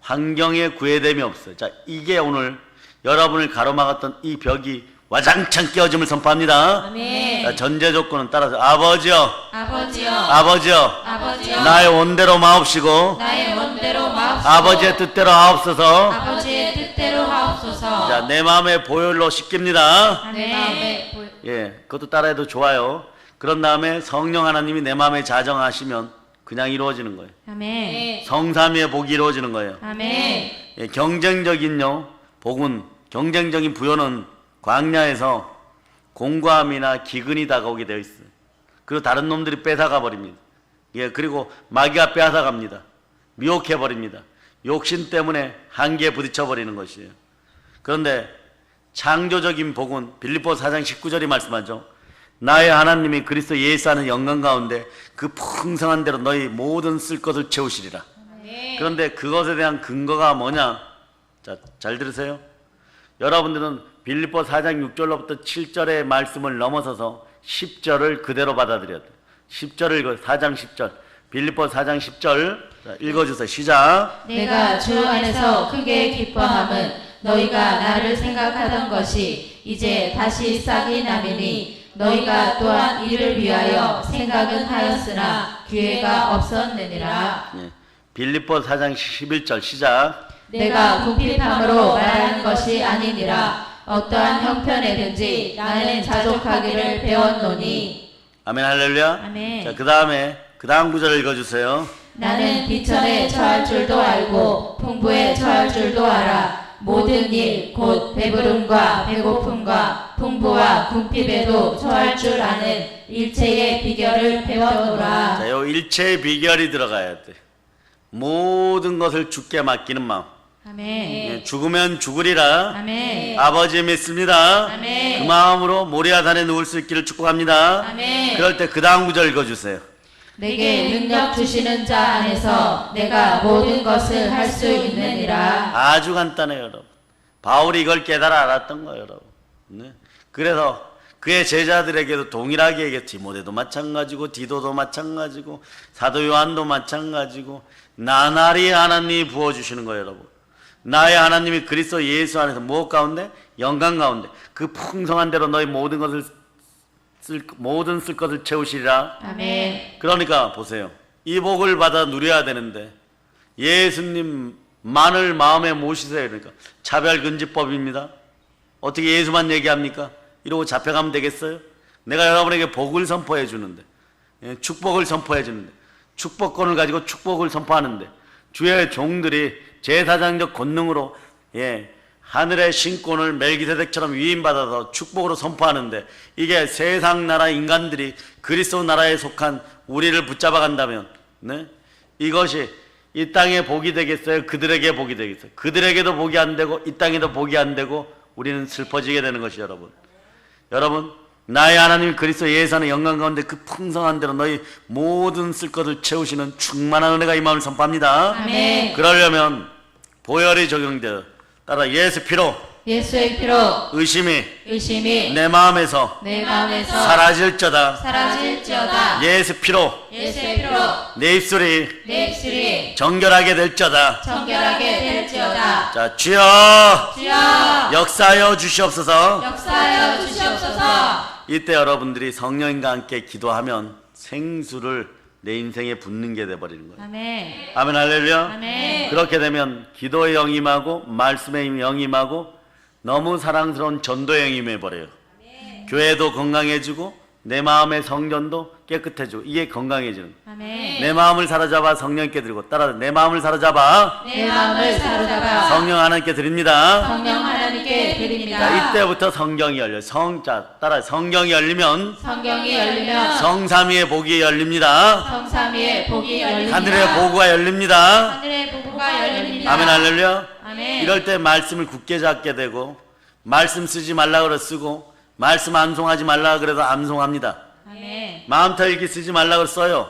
환경에 구애됨이 없어요. 자, 이게 오늘 여러분을 가로막았던 이 벽이 와장창 깨어짐을 선포합니다. 아멘. 자, 전제 조건은 따라서 아버지여, 아버지여, 아버지여, 아버지여, 나의 원대로 마옵시고 나의 원대로 마옵소서. 아버지의 뜻대로 하옵소서. 아버지의 뜻대로 하옵소서. 자, 내 마음의 보혈로 씻깁니다. 내 마음에 예, 그것도 따라해도 좋아요. 그런 다음에 성령 하나님이 내 마음에 자정하시면 그냥 이루어지는 거예요. 아멘. 성삼위의 복이 이루어지는 거예요. 아멘. 예, 경쟁적인요 복은, 경쟁적인 부여는 광야에서 공고함이나 기근이 다가오게 되어 있어요. 그리고 다른 놈들이 뺏어가 버립니다. 예, 그리고 마귀가 빼앗아 갑니다. 미혹해 버립니다. 욕심 때문에 한계에 부딪혀 버리는 것이에요. 그런데 창조적인 복은 빌립보서 4장 19절이 말씀하죠. 나의 하나님이 그리스도 예수 안의 영광 가운데 그 풍성한 대로 너희 모든 쓸 것을 채우시리라. 그런데 그것에 대한 근거가 뭐냐? 자, 잘 들으세요. 여러분들은 빌립보 4장 6절로부터 7절의 말씀을 넘어서서 10절을 그대로 받아들여야 돼요. 10절을 4장 10절, 빌립보 4장 10절 읽어주세요. 시작. 내가 주 안에서 크게 기뻐함은 너희가 나를 생각하던 것이 이제 다시 싹이 나매니 너희가 또한 이를 위하여 생각은 하였으나 기회가 없었느니라. 예, 빌립보 4장 11절 시작. 내가 궁핍함으로 말하는 것이 아니니라. 어떠한 형편에든지 나는 자족하기를 배웠노니. 아멘 할렐루야. 아멘. 자, 그 다음 구절 읽어주세요. 나는 비천에 처할 줄도 알고 풍부에 처할 줄도 알아. 모든 일 곧 배부름과 배고픔과 풍부와 궁핍에도 처할 줄 아는 일체의 비결을 배워노라. 자, 요 일체의 비결이 들어가야 돼. 모든 것을 주께 맡기는 마음. 아멘. 예, 죽으면 죽으리라. 아멘. 아버지 믿습니다. 아멘. 그 마음으로 모리아산에 누울 수 있기를 축복합니다. 아멘. 그럴 때 그 다음 구절 읽어주세요. 내게 능력 주시는 자 안에서 내가 모든 것을 할 수 있느니라. 아주 간단해요, 여러분. 바울이 이걸 깨달아 알았던 거예요, 여러분. 네? 그래서 그의 제자들에게도 동일하게 얘기했지. 디모데도 마찬가지고 디도도 마찬가지고 사도 요한도 마찬가지고 나날이 하나님이 부어주시는 거예요, 여러분. 나의 하나님이 그리스도 예수 안에서 무엇 가운데? 영광 가운데 그 풍성한 대로 너희 모든 것을 모든 쓸 것을 채우시리라. 아멘. 그러니까 보세요. 이 복을 받아 누려야 되는데 예수님만을 마음에 모시세요. 그러니까 차별금지법입니다. 어떻게 예수만 얘기합니까? 이러고 잡혀가면 되겠어요? 내가 여러분에게 복을 선포해 주는데, 축복을 선포해 주는데, 축복권을 가지고 축복을 선포하는데, 주의 종들이 제사장적 권능으로 하늘의 신권을 멜기세덱처럼 위임받아서 축복으로 선포하는데, 이게 세상 나라 인간들이 그리스도 나라에 속한 우리를 붙잡아 간다면, 이것이 이 땅에 복이 되겠어요? 그들에게 복이 되겠어요? 그들에게도 복이 안 되고 이 땅에도 복이 안 되고 우리는 슬퍼지게 되는 것이 여러분, 나의 하나님 그리스도 예수 안의 영광 가운데 그 풍성한 대로 너희 모든 쓸 것을 채우시는 충만한 은혜가 이 마음을 선포합니다. 아멘. 그러려면 보혈이 적용되어 따라 예수 피로 예수의 피로 의심이 내 마음에서 사라질저다. 예수 피로 예수의 피로 내 입술이 내 입술이 정결하게 될저다. 자, 주여 역사하여 주시옵소서. 이때 여러분들이 성령님과 함께 기도하면 생수를 내 인생에 붓는 게 돼버리는 거예요. 아멘. 아멘 할렐루야. 아멘. 그렇게 되면 기도의 영이 임하고 말씀의 영이 임하고 너무 사랑스러운 전도의 영이 임해버려요. 교회도 건강해지고 내 마음의 성전도 깨끗해지고 이게 건강해지는 거예요. 아멘. 내 마음을 사로잡아 성령께 드리고 따라 내 마음을 사로잡아 성령 하나님께 드립니다. 성령 하나님께 드립니다. 자, 이때부터 성경이 열려요. 따라 성경이 열리면 성삼위의 복이 열립니다. 성삼위의 복이 열립니다. 하늘의 보고가 열립니다. 하늘의 복우가 열립니다. 아멘 할렐루야. 아멘. 이럴 때 말씀을 굳게 잡게 되고 말씀 쓰지 말라 그래 쓰고 말씀 암송하지 말라 그래도 암송합니다. 아멘. 마음 털기 쓰지 말라 그래 써요.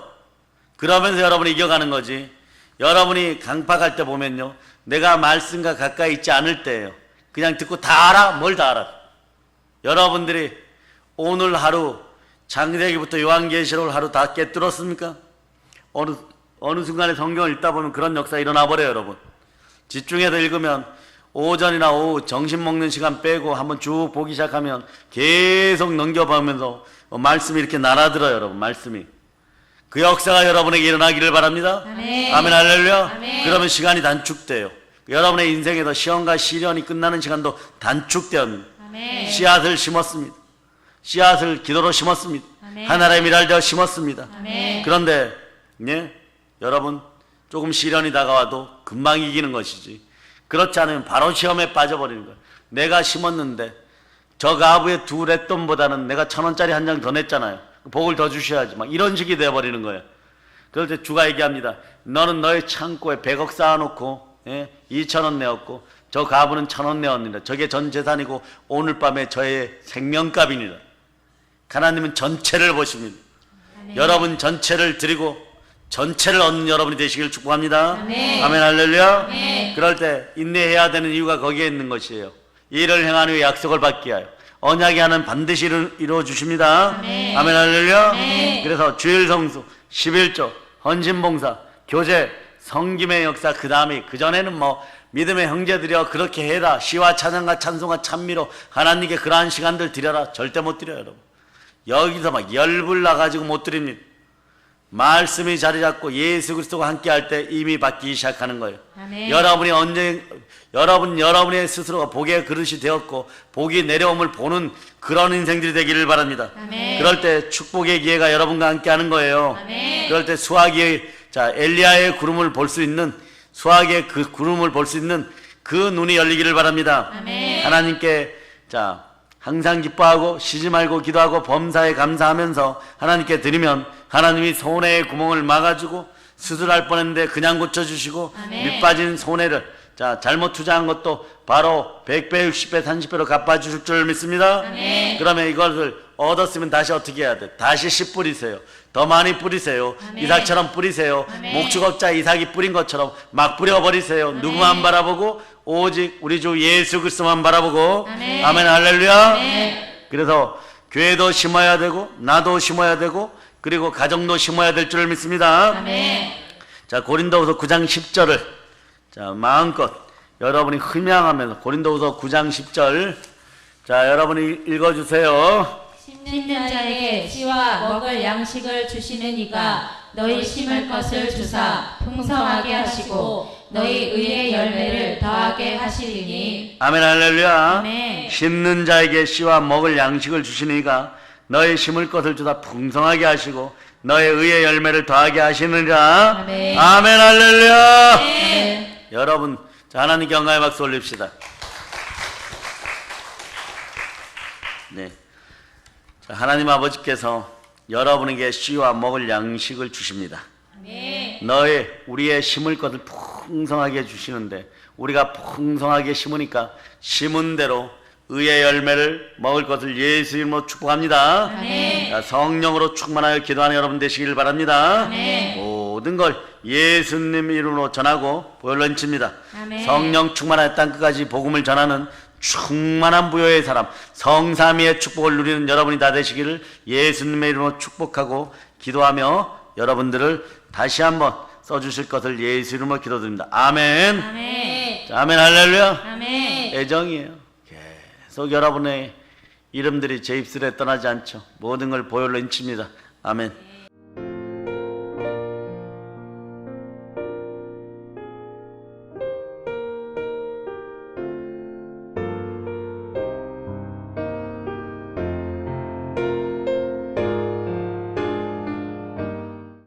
그러면서 여러분이 이겨가는 거지. 여러분이 강팍할 때 보면요, 내가 말씀과 가까이 있지 않을 때예요. 그냥 듣고 다 알아? 뭘 다 알아? 여러분들이 오늘 하루 창세기부터 요한계시록을 하루 다 깨뚫었습니까? 어느 순간에 성경을 읽다 보면 그런 역사가 일어나 버려요, 여러분. 집중해서 읽으면 오전이나 오후 점심 먹는 시간 빼고 한번 쭉 보기 시작하면 계속 넘겨보면서 말씀이 이렇게 날아들어요, 여러분. 말씀이. 그 역사가 여러분에게 일어나기를 바랍니다. 아멘. 아멘, 할렐루야. 아멘. 그러면 시간이 단축돼요. 여러분의 인생에서 시험과 시련이 끝나는 시간도 단축되었습니다. 아멘. 씨앗을 심었습니다. 씨앗을 기도로 심었습니다. 아멘. 하나님의 미랄 되어 심었습니다. 아멘. 그런데 여러분 조금 시련이 다가와도 금방 이기는 것이지, 그렇지 않으면 바로 시험에 빠져버리는 거예요. 내가 심었는데 저 가부의 2렛돈보다는 내가 1,000원짜리 한 장 더 냈잖아요. 복을 더 주셔야지, 막 이런 식이 되어버리는 거예요. 그럴 때 주가 얘기합니다. 너는 너의 창고에 100억 쌓아놓고 2,000원 내었고 저 가부는 1,000원 내었느니라. 저게 전 재산이고 오늘 밤에 저의 생명값이니라. 하나님은 전체를 보십니다. 아멘. 여러분 전체를 드리고 전체를 얻는 여러분이 되시길 축복합니다. 아멘. 아멘, 할렐루야. 아멘. 그럴 때 인내해야 되는 이유가 거기에 있는 것이에요. 이를 행한 후에 약속을 받게 하여 언약의 하는 반드시 이루어 주십니다. 아멘. 아멘, 할렐루야. 아멘. 그래서 주일 성수, 11조, 헌신봉사, 교제, 성김의 역사, 그 다음에 그 전에는 믿음의 형제들이여 그렇게 해라. 시와 찬양과 찬송과 찬미로 하나님께 그러한 시간들 드려라. 절대 못 드려요, 여러분. 여기서 막 열불 나가지고 못 드립니다. 말씀이 자리 잡고 예수 그리스도가 함께 할 때 이미 받기 시작하는 거예요. 아멘. 여러분의 스스로가 복의 그릇이 되었고 복이 내려옴을 보는 그런 인생들이 되기를 바랍니다. 아멘. 그럴 때 축복의 기회가 여러분과 함께 하는 거예요. 아멘. 그럴 때 엘리야의 구름을 볼 수 있는, 수학의 그 구름을 볼 수 있는 그 눈이 열리기를 바랍니다. 아멘. 하나님께 항상 기뻐하고 쉬지 말고 기도하고 범사에 감사하면서 하나님께 드리면 하나님이 손해의 구멍을 막아주고 수술할 뻔했는데 그냥 고쳐주시고 아멘. 밑빠진 손해를 잘못 투자한 것도 바로 100배, 60배, 30배로 갚아주실 줄 믿습니다. 아멘. 그러면 이것을 얻었으면 다시 어떻게 해야 돼? 다시 씨 뿌리세요. 더 많이 뿌리세요. 아멘. 이삭처럼 뿌리세요. 아멘. 목축업자 이삭이 뿌린 것처럼 막 뿌려버리세요. 누구만 바라보고 오직 우리 주 예수 그리스도만 바라보고. 아멘. 아멘, 할렐루야. 아멘. 그래서 교회도 심어야 되고 나도 심어야 되고 그리고 가정도 심어야 될 줄 믿습니다. 아멘. 고린도후서 9장 10절을 마음껏 여러분이 흠양하면서 고린도후서 9장 10절 여러분이 읽어주세요. 심는 자에게 씨와 먹을 양식을 주시는 이가 너희 심을 것을 주사 풍성하게 하시고 너희 의의 열매를 더하게 하시리니. 아멘, 할렐루야. 아멘. 심는 자에게 씨와 먹을 양식을 주시니가 너희 심을 것을 주사 풍성하게 하시고 너의 의의 열매를 더하게 하시느니라. 아멘. 아멘, 할렐루야. 아멘. 여러분 하나님께 영광의 박수 올립시다. 네, 하나님 아버지께서 여러분에게 씨와 먹을 양식을 주십니다. 아멘. 우리의 심을 것을 풍성하게 주시는데 우리가 풍성하게 심으니까 심은 대로 의의 열매를 먹을 것을 예수 이름으로 축복합니다. 아멘. 성령으로 충만하여 기도하는 여러분 되시길 바랍니다. 아멘. 모든 걸 예수님 이름으로 전하고 보혈런칩니다. 아멘. 성령 충만하여 땅끝까지 복음을 전하는 충만한 부요의 사람, 성삼위의 축복을 누리는 여러분이 다 되시기를 예수님의 이름으로 축복하고 기도하며 여러분들을 다시 한번 써주실 것을 예수 이름으로 기도드립니다. 아멘. 아멘. 아멘, 할렐루야. 아멘. 애정이에요. 계속 여러분의 이름들이 제 입술에 떠나지 않죠. 모든 걸 보혈로 인칩니다. 아멘.